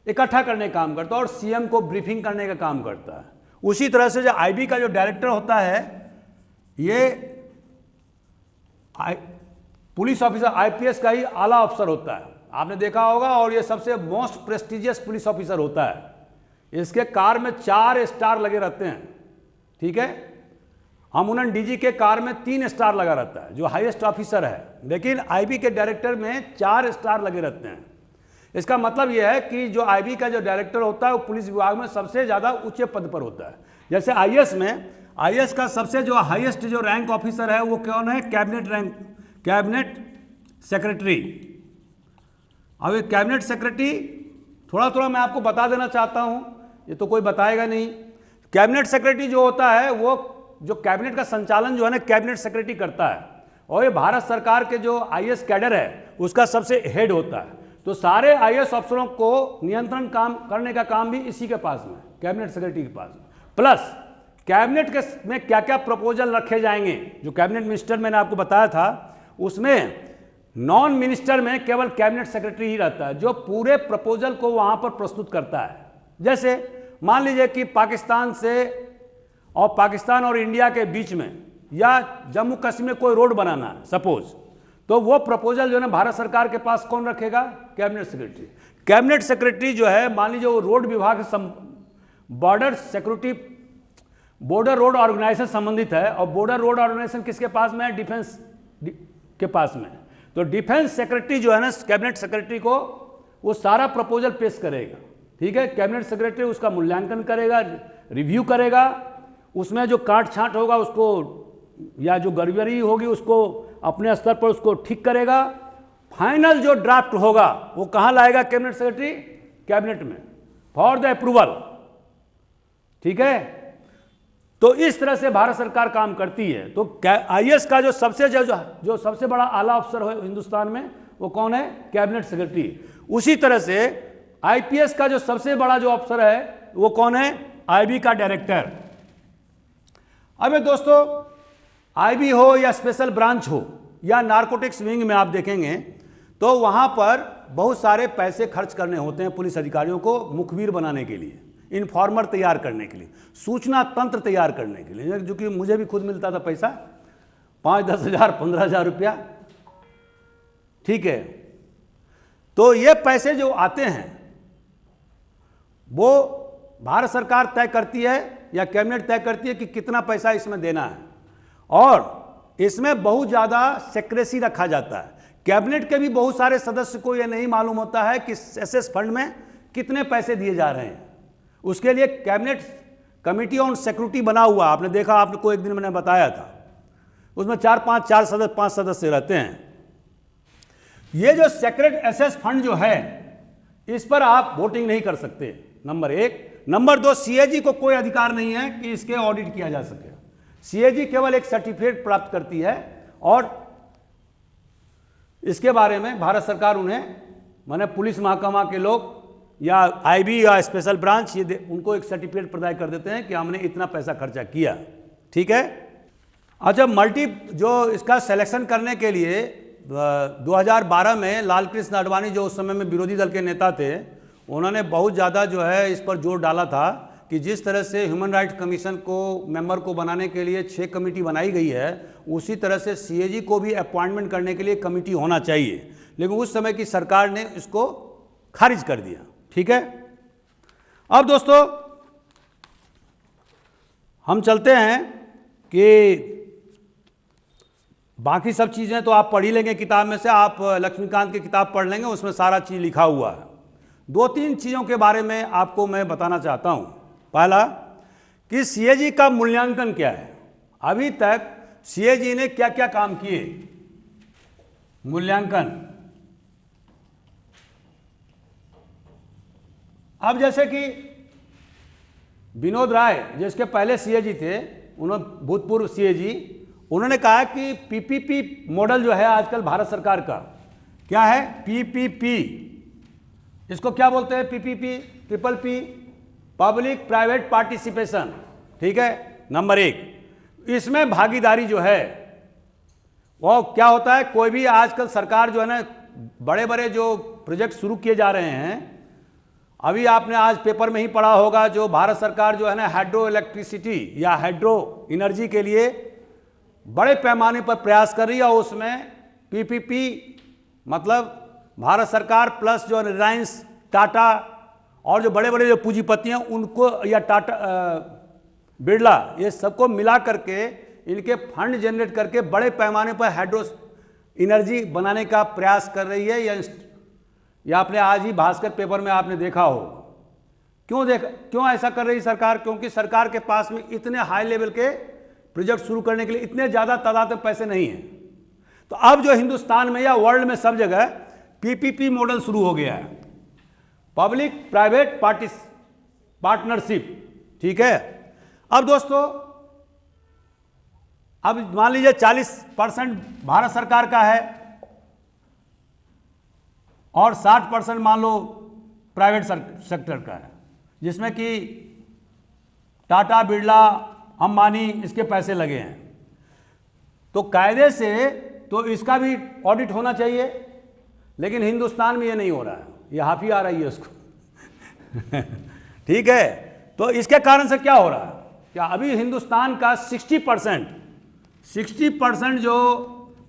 इकट्ठा करने का काम करता है और सीएम को ब्रीफिंग करने का काम करता है। उसी तरह से जो आईबी का जो डायरेक्टर होता है, ये पुलिस ऑफिसर आईपीएस का ही आला अफसर होता है, आपने देखा होगा, और ये सबसे मोस्ट प्रेस्टिजियस पुलिस ऑफिसर होता है। इसके कार में 4 स्टार लगे रहते हैं, ठीक है। अमूमन डीजी के कार में 3 स्टार लगा रहता है, जो हाईएस्ट ऑफिसर है, लेकिन आईबी के डायरेक्टर में 4 स्टार लगे रहते हैं। इसका मतलब यह है कि जो आईबी का जो डायरेक्टर होता है वो पुलिस विभाग में सबसे ज़्यादा ऊंचे पद पर होता है। जैसे आईएएस में, आईएएस का सबसे जो हाईएस्ट जो रैंक ऑफिसर है वो कौन है? Cabinet rank, cabinet secretary. अब ये कैबिनेट सेक्रेटरी थोड़ा थोड़ा मैं आपको बता देना चाहता हूं, ये तो कोई बताएगा नहीं। कैबिनेट सेक्रेटरी जो होता है वो जो कैबिनेट का संचालन जो है ना कैबिनेट सेक्रेटरी करता है, और ये भारत सरकार के जो आईएएस कैडर है उसका सबसे हेड होता है। तो सारे आईएएस अफसरों को नियंत्रण काम करने का काम भी इसी के पास में, कैबिनेट सेक्रेटरी के पास में। प्लस कैबिनेट के में क्या क्या प्रपोजल रखे जाएंगे, जो कैबिनेट मिनिस्टर मैंने आपको बताया था, उसमें नॉन मिनिस्टर में केवल कैबिनेट सेक्रेटरी ही रहता है जो पूरे प्रपोजल को वहां पर प्रस्तुत करता है। जैसे मान लीजिए कि पाकिस्तान से और पाकिस्तान और इंडिया के बीच में या जम्मू कश्मीर में कोई रोड बनाना है सपोज, तो वो प्रपोजल जो है ना भारत सरकार के पास कौन रखेगा? Cabinet secretary. कैबिनेट सेक्रेटरी जो है मान लीजिए वो रोड विभाग से border security, border road organisation संबंधित है, और बॉर्डर रोड ऑर्गेनाइजेशन किसके पास में है? डिफेंस के पास में। तो डिफेंस सेक्रेटरी जो है ना कैबिनेट सेक्रेटरी को वो सारा प्रपोजल पेश करेगा, ठीक है। कैबिनेट सेक्रेटरी उसका मूल्यांकन करेगा, रिव्यू करेगा, उसमें जो काट छांट होगा उसको या जो गड़बड़ी होगी उसको अपने स्तर पर उसको ठीक करेगा। फाइनल जो ड्राफ्ट होगा वो कहां लाएगा कैबिनेट सेक्रेटरी? कैबिनेट में फॉर द अप्रूवल, ठीक है। तो इस तरह से भारत सरकार काम करती है। तो आईएएस का जो सबसे बड़ा आला अफसर है हिंदुस्तान में वो कौन है? Cabinet secretary. उसी तरह से आईपीएस का जो सबसे बड़ा जो अफसर है वो कौन है? आईबी का डायरेक्टर। अब दोस्तों आईबी हो या स्पेशल ब्रांच हो या नारकोटिक्स विंग में आप देखेंगे तो वहां पर बहुत सारे पैसे खर्च करने होते हैं पुलिस अधिकारियों को मुखबिर बनाने के लिए, इन्फॉर्मर तैयार करने के लिए, सूचना तंत्र तैयार करने के लिए, जो कि मुझे भी खुद मिलता था पैसा 5-10 हज़ार 15 हज़ार रुपया, ठीक है। तो ये पैसे जो आते हैं वो भारत सरकार तय करती है या कैबिनेट तय करती है कि कितना पैसा इसमें देना है, और इसमें बहुत ज़्यादा सेक्रेसी रखा जाता है। कैबिनेट के भी बहुत सारे सदस्य को यह नहीं मालूम होता है कि एसएस फंड में कितने पैसे दिए जा रहे हैं। उसके लिए कैबिनेट कमेटी ऑन सिक्योरिटी बना हुआ, आपने देखा, आपको एक दिन मैंने बताया था, उसमें 5 सदस्य रहते हैं। ये जो सेक्रेट एसएस फंड जो है इस पर आप वोटिंग नहीं कर सकते, नंबर 1। नंबर 2, सीएजी को कोई अधिकार नहीं है कि इसके ऑडिट किया जा सके। सीएजी केवल एक सर्टिफिकेट प्राप्त करती है और इसके बारे में भारत सरकार उन्हें, माने पुलिस महकमा के लोग या आईबी या स्पेशल ब्रांच, ये उनको एक सर्टिफिकेट प्रदान कर देते हैं कि हमने इतना पैसा खर्चा किया, ठीक है। अच्छा, मल्टी जो इसका सिलेक्शन करने के लिए 2012 में लालकृष्ण आडवाणी जो उस समय में विरोधी दल के नेता थे, उन्होंने बहुत ज़्यादा जो है इस पर जोर डाला था कि जिस तरह से ह्यूमन राइट्स कमीशन को मेंबर को बनाने के लिए 6 कमेटी बनाई गई है, उसी तरह से सीएजी को भी अपॉइंटमेंट करने के लिए कमेटी होना चाहिए। लेकिन उस समय की सरकार ने इसको खारिज कर दिया, ठीक है। अब दोस्तों हम चलते हैं कि बाकी सब चीज़ें तो आप पढ़ ही लेंगे किताब में से, आप लक्ष्मीकांत की किताब पढ़ लेंगे, उसमें सारा चीज़ लिखा हुआ है। 2-3 चीज़ों के बारे में आपको मैं बताना चाहता हूं। पहला कि सीएजी का मूल्यांकन क्या है, अभी तक सीएजी ने क्या क्या काम किए, मूल्यांकन। अब जैसे कि विनोद राय जिसके पहले सीएजी थे, उन्होंने भूतपूर्व सीएजी, उन्होंने कहा कि पीपीपी मॉडल जो है आजकल भारत सरकार का, क्या है? पीपीपी। इसको क्या बोलते हैं? PPP, triple P, public private participation, ठीक है, नंबर 1। इसमें भागीदारी जो है वो क्या होता है, कोई भी आजकल सरकार जो है ना बड़े बड़े जो प्रोजेक्ट शुरू किए जा रहे हैं, अभी आपने आज पेपर में ही पढ़ा होगा, जो भारत सरकार जो है ना हाइड्रो इलेक्ट्रिसिटी या हाइड्रो एनर्जी के लिए बड़े पैमाने पर प्रयास कर रही है, और उसमें पीपीपी मतलब भारत सरकार प्लस जो रिलायंस, टाटा और जो बड़े बड़े जो पूंजीपति हैं उनको, या टाटा बिरला, ये सबको मिला करके इनके फंड जनरेट करके बड़े पैमाने पर हाइड्रो एनर्जी बनाने का प्रयास कर रही है। या आपने आज ही भास्कर पेपर में आपने देखा हो। क्यों ऐसा कर रही है सरकार? क्योंकि सरकार के पास में इतने हाई लेवल के प्रोजेक्ट शुरू करने के लिए इतने ज़्यादा तादाद में पैसे नहीं हैं। तो अब जो हिंदुस्तान में या वर्ल्ड में सब जगह पीपीपी मॉडल शुरू हो गया है, पब्लिक प्राइवेट पार्टनरशिप। ठीक है। अब दोस्तों, अब मान लीजिए 40% भारत सरकार का है और 60% मान लो प्राइवेट सेक्टर का है, जिसमें कि टाटा, बिरला, अंबानी, इसके पैसे लगे हैं। तो कायदे से तो इसका भी ऑडिट होना चाहिए, लेकिन हिंदुस्तान में ये नहीं हो रहा है, ये हाफी आ रही है उसको। ठीक है। तो इसके कारण से क्या हो रहा है? क्या अभी हिंदुस्तान का 60% जो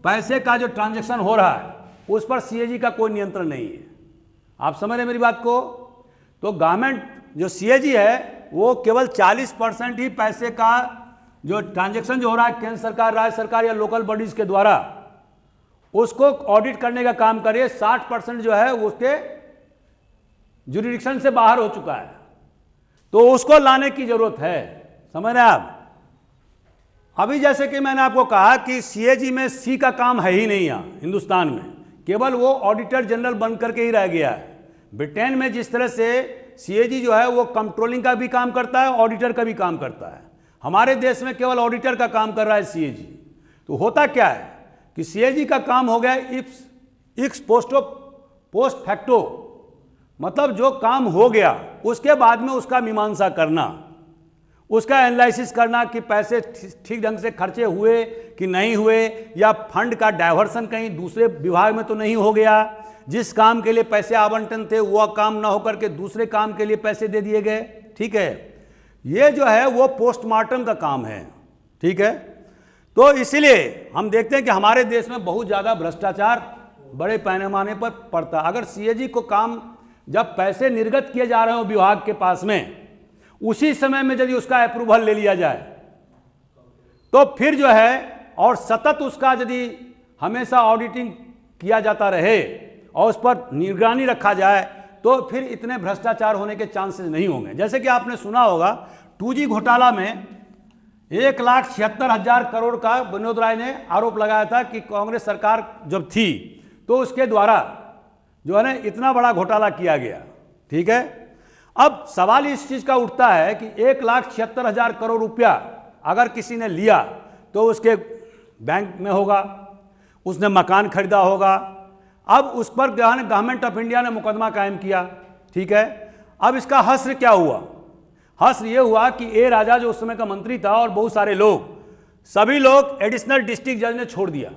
पैसे का जो ट्रांजैक्शन हो रहा है उस पर सीएजी का कोई नियंत्रण नहीं है। आप समझ रहे हैं मेरी बात को? तो गवर्नमेंट जो सीएजी है वो केवल 40% ही पैसे का जो ट्रांजैक्शन जो हो रहा है केंद्र सरकार, राज्य सरकार या लोकल बॉडीज के द्वारा उसको ऑडिट करने का काम करे। 60% जो है उसके जुरिडिक्शन से बाहर हो चुका है, तो उसको लाने की जरूरत है। समझ रहे हैं आप? अभी जैसे कि मैंने आपको कहा कि सीएजी में सी का काम है ही नहीं यहाँ हिंदुस्तान में, केवल वो ऑडिटर जनरल बन करके ही रह गया है। ब्रिटेन में जिस तरह से सीएजी जो है वो कंट्रोलिंग का भी काम करता है, ऑडिटर का भी काम करता है, हमारे देश में केवल ऑडिटर का काम कर रहा है सीएजी। तो होता क्या है कि सीएजी का काम हो गया इक्स पोस्ट फैक्टो, मतलब जो काम हो गया उसके बाद में उसका मीमांसा करना, उसका एनालिसिस करना कि पैसे ठीक ढंग से खर्चे हुए कि नहीं हुए, या फंड का डायवर्सन कहीं दूसरे विभाग में तो नहीं हो गया, जिस काम के लिए पैसे आवंटन थे वह काम ना होकर के दूसरे काम के लिए पैसे दे दिए गए। ठीक है। ये जो है वो पोस्टमार्टम का काम है। ठीक है। तो इसीलिए हम देखते हैं कि हमारे देश में बहुत ज़्यादा भ्रष्टाचार बड़े पैमाने पर पड़ता है। अगर सीएजी को काम, जब पैसे निर्गत किए जा रहे हो विभाग के पास में, उसी समय में यदि उसका अप्रूवल ले लिया जाए तो फिर जो है, और सतत उसका यदि हमेशा ऑडिटिंग किया जाता रहे और उस पर निगरानी रखा जाए, तो फिर इतने भ्रष्टाचार होने के चांसेस नहीं होंगे। जैसे कि आपने सुना होगा 2G घोटाला में 1,76,000 करोड़ का विनोद राय ने आरोप लगाया था कि कांग्रेस सरकार जब थी तो उसके द्वारा जो है ना इतना बड़ा घोटाला किया गया। ठीक है। अब सवाल इस चीज का उठता है कि 1,76,000 करोड़ रुपया अगर किसी ने लिया तो उसके बैंक में होगा, उसने मकान खरीदा होगा, अब उस पर गवर्नमेंट ऑफ इंडिया ने मुकदमा कायम किया। ठीक है। अब इसका हश्र क्या हुआ? हश्र ये हुआ कि ए राजा जो उस समय का मंत्री था और बहुत सारे लोग, सभी लोग एडिशनल डिस्ट्रिक्ट जज ने छोड़ दिया,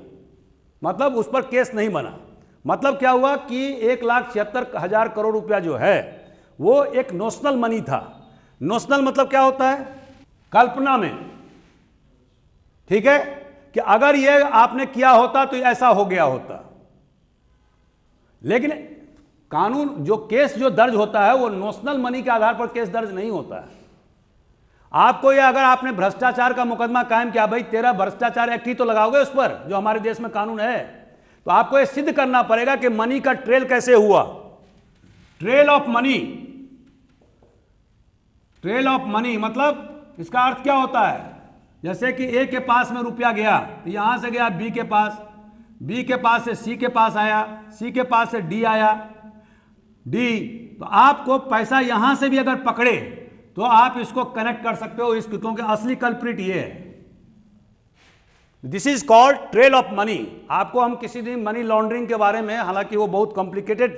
मतलब उस पर केस नहीं बना। मतलब क्या हुआ कि 1,76,000 करोड़ रुपया जो है वो एक नोशनल मनी था। नोशनल मतलब क्या होता है? कल्पना में। ठीक है, कि अगर ये आपने किया होता तो ऐसा हो गया होता। लेकिन कानून जो केस जो दर्ज होता है वो नोशनल मनी के आधार पर केस दर्ज नहीं होता है। आपको ये अगर आपने भ्रष्टाचार का मुकदमा कायम किया, भाई तेरा भ्रष्टाचार एक्ट ही तो लगाओगे उस पर, जो हमारे देश में कानून है, तो आपको ये सिद्ध करना पड़ेगा कि मनी का ट्रेल कैसे हुआ। Trail of money, trail of money मतलब इसका अर्थ क्या होता है? जैसे कि ए के पास में रुपया गया, तो यहां से गया बी के पास, बी के पास से सी के पास आया, सी के पास से डी आया, डी, तो आपको पैसा यहां से भी अगर पकड़े तो आप इसको कनेक्ट कर सकते हो इसको, क्योंकि असली कल्प्रिट ये है। This is called trail of money. आपको हम किसी दिन मनी लॉन्ड्रिंग के बारे में, हालांकि वो बहुत कॉम्प्लिकेटेड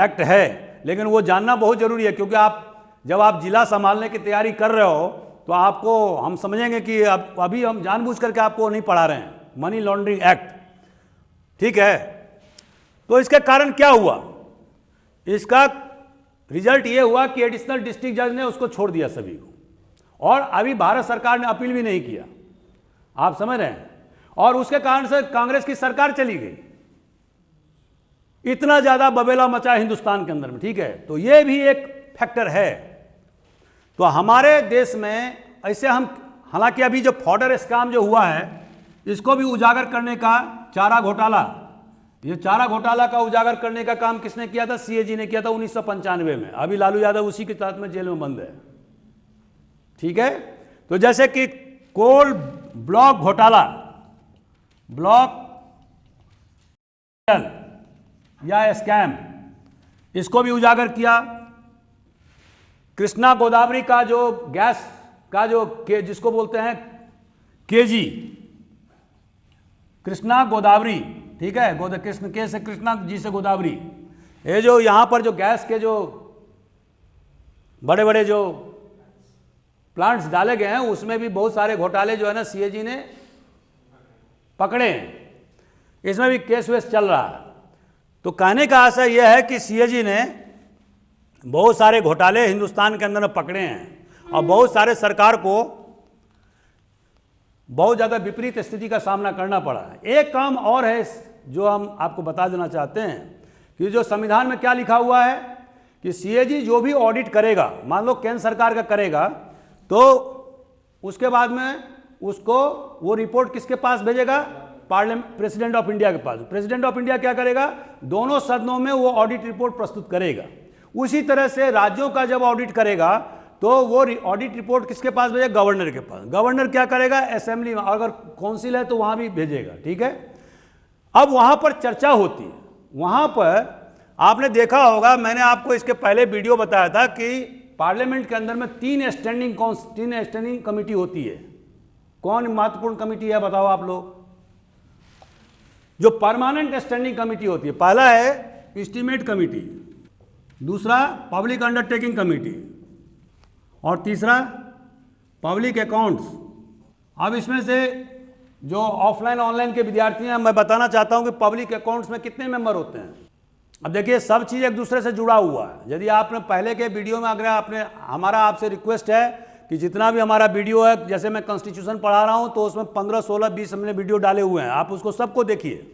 एक्ट है, लेकिन वो जानना बहुत जरूरी है, क्योंकि आप जब आप जिला संभालने की तैयारी कर रहे हो तो आपको हम समझेंगे कि अभी हम जानबूझ करके आपको नहीं पढ़ा रहे हैं मनी लॉन्ड्रिंग एक्ट। ठीक है। तो इसके कारण क्या हुआ? इसका रिजल्ट ये हुआ कि एडिशनल डिस्ट्रिक्ट जज ने उसको छोड़ दिया सभी को, और अभी भारत सरकार ने अपील भी नहीं किया। आप समझ रहे हैं? और उसके कारण से कांग्रेस की सरकार चली गई। इतना ज्यादा बबेला मचा हिंदुस्तान के अंदर में, ठीक है। तो ये भी एक फैक्टर है। तो हमारे देश में ऐसे हम, हालांकि अभी जो फॉर्डर स्कैम जो हुआ है इसको भी उजागर करने का, चारा घोटाला, ये चारा घोटाला का उजागर करने का काम किसने किया था? सीएजी ने किया था 1995 में। अभी लालू यादव उसी के तहत में जेल में बंद है, ठीक है। तो जैसे कि कोल ब्लॉक घोटाला, ब्लॉक या स्कैम, इसको भी उजागर किया। कृष्णा गोदावरी का जो गैस का जो जिसको बोलते हैं केजी, कृष्णा गोदावरी, ठीक है, कृष्ण के से कृष्णा जी से गोदावरी, ये जो यहां पर जो गैस के जो बड़े बड़े जो प्लांट्स डाले गए हैं उसमें भी बहुत सारे घोटाले जो है ना सीएजी ने पकड़े हैं। इसमें भी केस वेस चल रहा है। तो कहने का आशय यह है कि सीएजी ने बहुत सारे घोटाले हिंदुस्तान के अंदर में पकड़े हैं और बहुत सारे सरकार को बहुत ज़्यादा विपरीत स्थिति का सामना करना पड़ा है। एक काम और है जो हम आपको बता देना चाहते हैं कि जो संविधान में क्या लिखा हुआ है कि सीएजी जो भी ऑडिट करेगा, मान लो केंद्र सरकार का करेगा, तो उसके बाद में उसको वो रिपोर्ट किसके पास भेजेगा? प्रेसिडेंट ऑफ इंडिया के पास। प्रेसिडेंट ऑफ इंडिया क्या करेगा? दोनों सदनों में वो ऑडिट रिपोर्ट प्रस्तुत करेगा। उसी तरह से राज्यों का जब ऑडिट करेगा तो वो ऑडिट रिपोर्ट किसके पास भेजेगा? गवर्नर के पास। गवर्नर क्या करेगा? असेंबली में, अगर काउंसिल है तो वहां भी भेजेगा, ठीक है। अब वहां पर चर्चा होती है। वहां पर आपने देखा होगा, मैंने आपको इसके पहले वीडियो बताया था कि पार्लियामेंट के अंदर में तीन स्टैंडिंग कमेटी होती है। कौन महत्वपूर्ण कमेटी है बताओ आप लोग? जो परमानेंट स्टैंडिंग कमेटी होती है, पहला है एस्टीमेट कमेटी, दूसरा पब्लिक अंडरटेकिंग कमेटी और तीसरा पब्लिक अकाउंट्स। अब इसमें से जो ऑफलाइन ऑनलाइन के विद्यार्थी हैं, मैं बताना चाहता हूं कि पब्लिक अकाउंट्स में कितने मेंबर होते हैं। अब देखिए, सब चीज़ एक दूसरे से जुड़ा हुआ है। यदि आपने पहले के वीडियो में, अगर आपने, हमारा आपसे रिक्वेस्ट है कि जितना भी हमारा वीडियो है, जैसे मैं कॉन्स्टिट्यूशन पढ़ा रहा हूं तो उसमें 15, 16, 20 हमने वीडियो डाले हुए हैं, आप उसको सबको देखिए,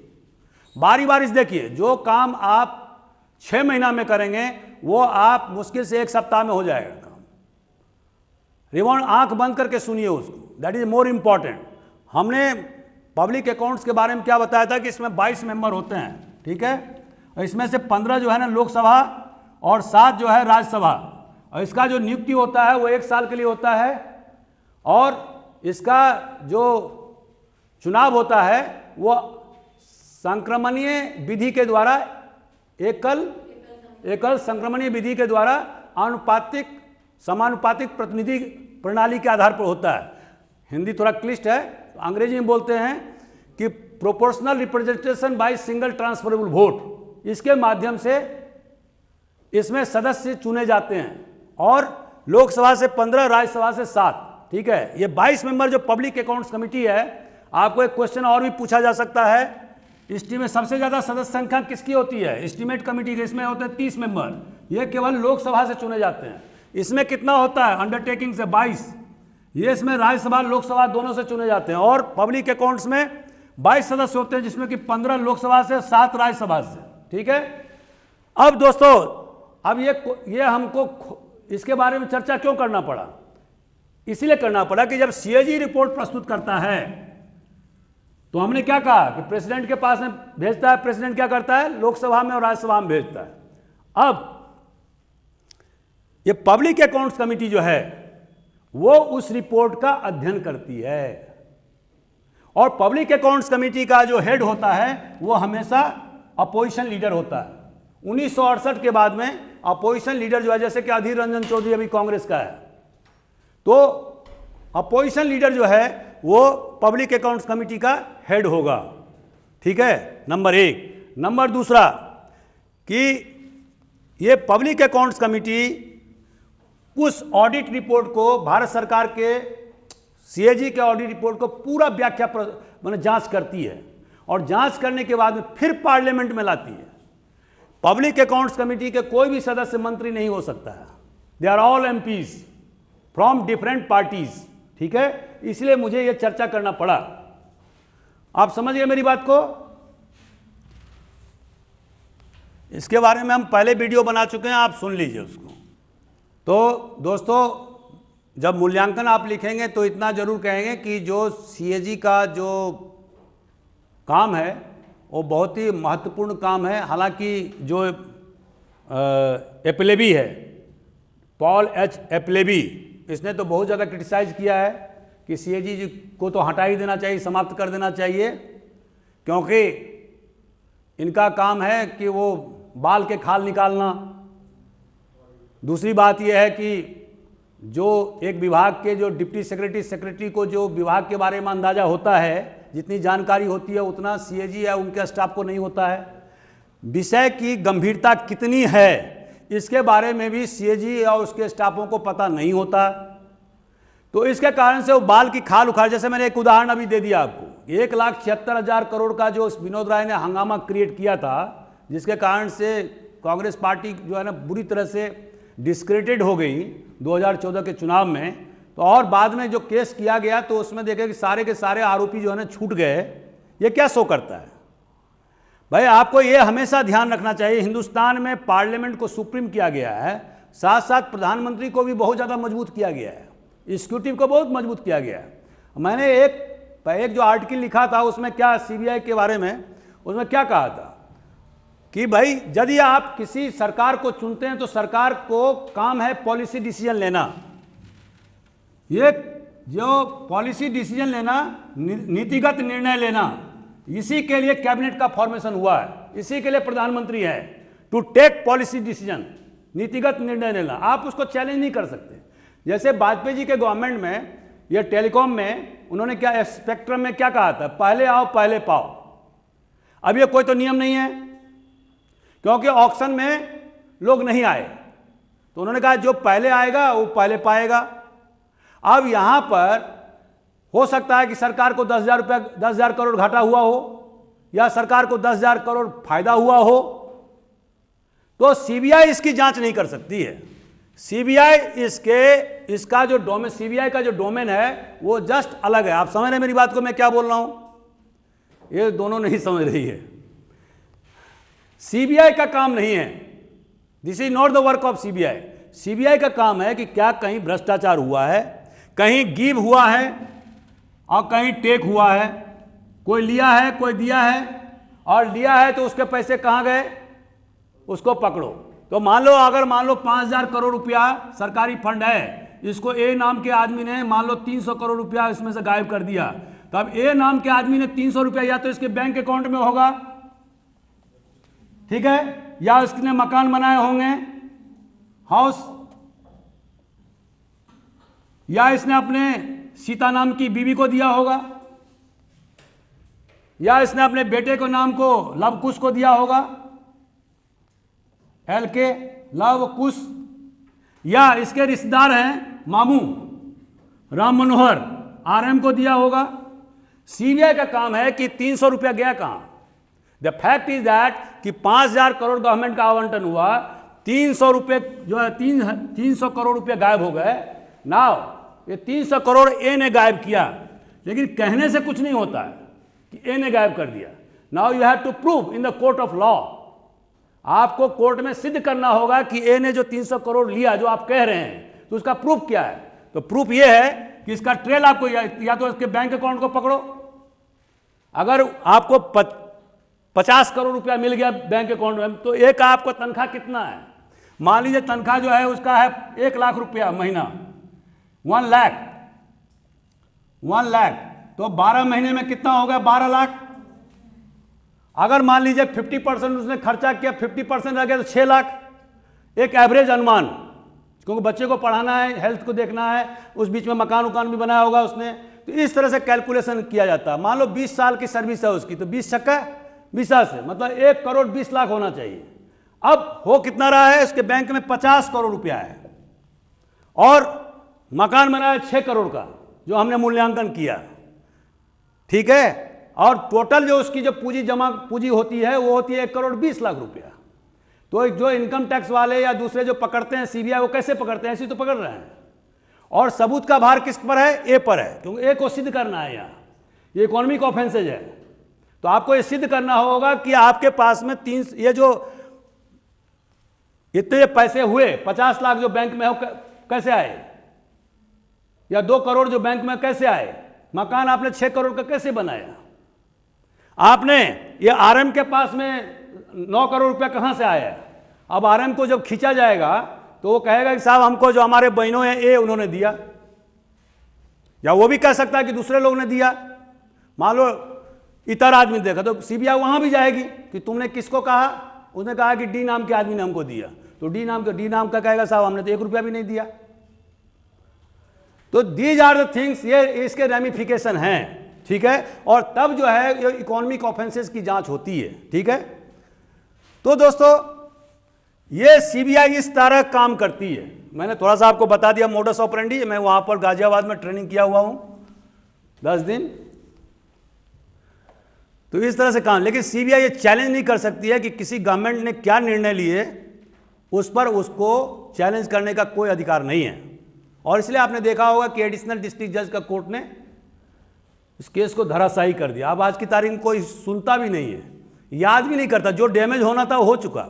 बारी बारी से देखिए। जो काम आप 6 महीना में करेंगे वो आप मुश्किल से 1 सप्ताह में हो जाएगा काम। रिवाउंड आंख बंद करके सुनिए उसको, दैट इज मोर इंपॉर्टेंट। हमने पब्लिक अकाउंट्स के बारे में क्या बताया था कि इसमें 22 मेंबर होते हैं, ठीक है। इसमें से 15 जो है ना लोकसभा और 7 जो है राज्यसभा, और इसका जो नियुक्ति होता है वो 1 साल के लिए होता है, और इसका जो चुनाव होता है वो संक्रमणीय विधि के द्वारा, एकल संक्रमणीय विधि के द्वारा समानुपातिक प्रतिनिधि प्रणाली के आधार पर होता है। हिंदी थोड़ा क्लिष्ट है, तो अंग्रेजी में बोलते हैं कि proportional representation by single transferable vote. इसके माध्यम से इसमें सदस्य चुने जाते हैं, और लोकसभा से 15, राज्यसभा से 7, ठीक है। ये 22 मेंबर जो पब्लिक अकाउंट्स कमेटी है, आपको एक क्वेश्चन और भी पूछा जा सकता है, इसमें सबसे ज्यादा सदस्य संख्या किसकी होती है? एस्टीमेट कमेटी के। इसमें होते हैं 30 मेंबर, ये केवल लोकसभा से चुने जाते हैं। इसमें कितना होता है? अंडरटेकिंग से 22, ये इसमें राज्यसभा लोकसभा दोनों से चुने जाते हैं। और पब्लिक अकाउंट्स में 22 सदस्य होते हैं, जिसमें कि 15 लोकसभा से, 7 राज्यसभा से, ठीक है। अब दोस्तों, अब ये हमको इसके बारे में चर्चा क्यों करना पड़ा? इसलिए करना पड़ा कि जब सीएजी रिपोर्ट प्रस्तुत करता है तो हमने क्या कहा कि प्रेसिडेंट के पास में भेजता है। प्रेसिडेंट क्या करता है? लोकसभा में और राज्यसभा में भेजता है। अब ये पब्लिक अकाउंट्स कमेटी जो है वो उस रिपोर्ट का अध्ययन करती है, और पब्लिक अकाउंट्स कमेटी का जो हेड होता है वो हमेशा अपोजिशन लीडर होता है। 1968 के बाद में अपोजिशन लीडर जो है, जैसे कि अधीर रंजन चौधरी अभी कांग्रेस का है, तो अपोजिशन लीडर जो है वो पब्लिक अकाउंट्स कमेटी का हेड होगा, ठीक है। नंबर 1। नंबर दूसरा कि ये पब्लिक अकाउंट्स कमेटी उस ऑडिट रिपोर्ट को, भारत सरकार के सीएजी के ऑडिट रिपोर्ट को पूरा व्याख्या मतलब जांच करती है, और जांच करने के बाद में फिर पार्लियामेंट में लाती है। पब्लिक अकाउंट्स कमेटी के कोई भी सदस्य मंत्री नहीं हो सकता है। They are all MPs from different parties, ठीक है। इसलिए मुझे यह चर्चा करना पड़ा। आप समझ गए मेरी बात को? इसके बारे में हम पहले वीडियो बना चुके हैं, आप सुन लीजिए उसको। तो दोस्तों, जब मूल्यांकन आप लिखेंगे तो इतना जरूर कहेंगे कि जो सीएजी का जो काम है वो बहुत ही महत्वपूर्ण काम है। हालांकि जो एप्लेबी है, पॉल एच एप्लेबी, इसने तो बहुत ज़्यादा क्रिटिसाइज किया है कि सीएजी को तो हटा ही देना चाहिए, समाप्त कर देना चाहिए, क्योंकि इनका काम है कि वो बाल के खाल निकालना। दूसरी बात यह है कि जो एक विभाग के जो डिप्टी सेक्रेटरी को जो विभाग के बारे में अंदाज़ा होता है, जितनी जानकारी होती है उतना सीएजी या उनके स्टाफ को नहीं होता है। विषय की गंभीरता कितनी है इसके बारे में भी सीएजी और उसके स्टाफों को पता नहीं होता। तो इसके कारण से वो बाल की खाल उखाड़, जैसे मैंने एक उदाहरण अभी दे दिया आपको, 1,76,000 करोड़ का जो विनोद राय ने हंगामा क्रिएट किया था, जिसके कारण से कांग्रेस पार्टी जो है ना बुरी तरह से डिस्क्रेडिटेड हो गई 2014 के चुनाव में। तो और बाद में जो केस किया गया तो उसमें देखे कि सारे के सारे आरोपी जो है ना छूट गए। ये क्या शो करता है भाई? आपको ये हमेशा ध्यान रखना चाहिए, हिंदुस्तान में पार्लियामेंट को सुप्रीम किया गया है, साथ साथ प्रधानमंत्री को भी बहुत ज़्यादा मजबूत किया गया है, एग्जीक्यूटिव को बहुत मजबूत किया गया है। मैंने एक जो आर्टिकल लिखा था उसमें क्या सीबीआई के बारे में, उसमें क्या कहा था कि भाई यदि आप किसी सरकार को चुनते हैं तो सरकार को काम है पॉलिसी डिसीजन लेना। ये जो पॉलिसी डिसीजन लेना, नीतिगत निर्णय लेना, इसी के लिए कैबिनेट का फॉर्मेशन हुआ है, इसी के लिए प्रधानमंत्री है, टू टेक पॉलिसी डिसीजन, नीतिगत निर्णय लेना। आप उसको चैलेंज नहीं कर सकते। जैसे वाजपेयी जी के गवर्नमेंट में या टेलीकॉम में उन्होंने क्या स्पेक्ट्रम में क्या कहा था, पहले आओ पहले पाओ। अब ये कोई तो नियम नहीं है, क्योंकि ऑक्शन में लोग नहीं आए, तो उन्होंने कहा जो पहले आएगा वो पहले पाएगा। अब यहां पर हो सकता है कि सरकार को 10,000 करोड़ घाटा हुआ हो या सरकार को 10,000 करोड़ फायदा हुआ हो, तो सीबीआई इसकी जांच नहीं कर सकती है। सीबीआई इसका जो डोमेन, सीबीआई का जो डोमेन है वो जस्ट अलग है। आप समझ रहे हैं मेरी बात को, मैं क्या बोल रहा हूं? ये दोनों नहीं समझ रही है। सीबीआई का काम नहीं है, this is not the work of CBI. CBI का काम है कि क्या कहीं भ्रष्टाचार हुआ है, कहीं गिव हुआ है और कहीं टेक हुआ है, कोई लिया है कोई दिया है, और लिया है तो उसके पैसे कहां गए उसको पकड़ो। तो मान लो 5,000 करोड़ रुपया सरकारी फंड है, इसको ए नाम के आदमी ने मान लो 300 करोड़ रुपया इसमें से गायब कर दिया। तब ए नाम के आदमी ने 300 रुपया या तो इसके बैंक अकाउंट में होगा, ठीक है, या इसने मकान बनाए होंगे, हाउस, या इसने अपने सीता नाम की बीवी को दिया होगा, या इसने अपने बेटे को नाम को लव कुश को दिया होगा, LK लव कुश, या इसके रिश्तेदार हैं मामू राम मनोहर RM को दिया होगा। सीबीआई का काम है कि 300 रुपया गया कहां। द फैक्ट इज दैट कि 5,000 करोड़ गवर्नमेंट का आवंटन हुआ, 300 रुपये जो है 300 करोड़ रुपये गायब हो गए। नाउ ये 300 करोड़ ए ने गायब किया, लेकिन कहने से कुछ नहीं होता है कि ए ने गायब कर दिया। Now you have to prove in the court of law. आपको कोर्ट में सिद्ध करना होगा कि ए ने जो 300 करोड़ लिया जो आप कह रहे हैं, तो उसका प्रूफ क्या है। तो प्रूफ ये है कि इसका ट्रेल आपको या तो इसके बैंक अकाउंट को पकड़ो। अगर आपको 50 करोड़ रुपया मिल गया बैंक अकाउंट में, तो एक का आपको तनख्वाह कितना है? मान लीजिए तनख्वाह जो है उसका है 1 लाख रुपया महीना, 1 लाख, तो 12 महीने में कितना हो गया? 12 लाख। अगर मान लीजिए 50% उसने खर्चा किया, 50% रह गया तो 6 लाख। एक एवरेज अनुमान, क्योंकि बच्चे को पढ़ाना है, हेल्थ को देखना है, उस बीच में मकान उकान भी बनाया होगा उसने, तो इस तरह से कैलकुलेशन किया जाता है। मान लो 20 साल की सर्विस है उसकी, तो 20 छक्का 20 से मतलब 1 करोड़ 20 लाख होना चाहिए। अब हो कितना रहा है? उसके बैंक में 50 करोड़ रुपया है और मकान बनाया 6 करोड़ का, जो हमने मूल्यांकन किया, ठीक है। और टोटल जो उसकी जो पूंजी होती है वो होती है 1 करोड़ 20 लाख रुपया। तो जो इनकम टैक्स वाले या दूसरे जो पकड़ते हैं सीबीआई, वो कैसे पकड़ते हैं? ऐसे तो पकड़ रहे हैं। और सबूत का भार किस पर है? ए पर है, क्योंकि ए को सिद्ध करना है। यहाँ ये इकोनॉमिक ऑफेंसेज है। तो आपको ये सिद्ध करना होगा कि आपके पास में ये जो इतने पैसे हुए 50 लाख जो बैंक में हो कैसे आए, या 2 करोड़ जो बैंक में कैसे आए, मकान आपने 6 करोड़ का कैसे बनाया, आपने ये आरएम के पास में 9 करोड़ रुपया कहां से आया। अब आरएम को जब खींचा जाएगा तो वो कहेगा कि साहब हमको जो हमारे बहनों हैं ये उन्होंने दिया, या वो भी कह सकता है कि दूसरे लोग ने दिया। मान लो इतर आदमी देखा तो सीबीआई वहां भी जाएगी कि तुमने किसको कहा, उसने कहा कि डी नाम के आदमी ने हमको दिया, तो डी नाम का कहेगा साहब हमने तो 1 रुपया भी नहीं दिया। तो दीज आर द थिंग्स, ये इसके रेमिफिकेशन हैं, ठीक है। और तब जो है ये इकोनॉमिक ऑफेंसेस की जांच होती है, ठीक है। तो दोस्तों ये सीबीआई इस तरह काम करती है। मैंने थोड़ा सा आपको बता दिया मोडस ऑपरेंडी, मैं वहां पर गाजियाबाद में ट्रेनिंग किया हुआ हूं 10 दिन। तो इस तरह से काम, लेकिन सीबीआई ये चैलेंज नहीं कर सकती है कि किसी गवर्नमेंट ने क्या निर्णय लिए उस पर उसको चैलेंज करने का कोई अधिकार नहीं है। और इसलिए आपने देखा होगा कि एडिशनल डिस्ट्रिक्ट जज का कोर्ट ने इस केस को धराशायी कर दिया। अब आज की तारीख में कोई सुनता भी नहीं है, याद भी नहीं करता, जो डैमेज होना था वो हो चुका।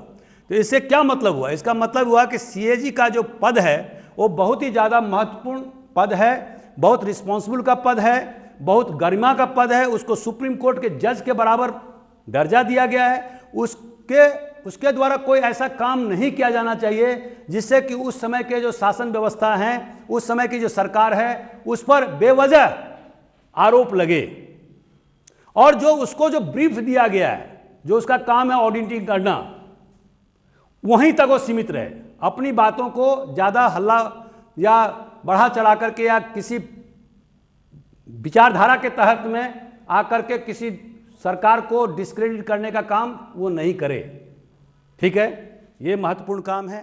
तो इससे क्या मतलब हुआ, इसका मतलब हुआ कि सीएजी का जो पद है वो बहुत ही ज़्यादा महत्वपूर्ण पद है, बहुत रिस्पॉन्सिबल का पद है, बहुत गरिमा का पद है। उसको सुप्रीम कोर्ट के जज के बराबर दर्जा दिया गया है। उसके द्वारा कोई ऐसा काम नहीं किया जाना चाहिए जिससे कि उस समय के जो शासन व्यवस्था हैं, उस समय की जो सरकार है, उस पर बेवजह आरोप लगे। और जो उसको जो ब्रीफ दिया गया है, जो उसका काम है ऑडिटिंग करना, वहीं तक वो सीमित रहे। अपनी बातों को ज़्यादा हल्ला या बढ़ा चढ़ा करके या किसी विचारधारा के तहत में आकर के किसी सरकार को डिस्क्रेडिट करने का काम वो नहीं करे, ठीक है। ये महत्वपूर्ण काम है।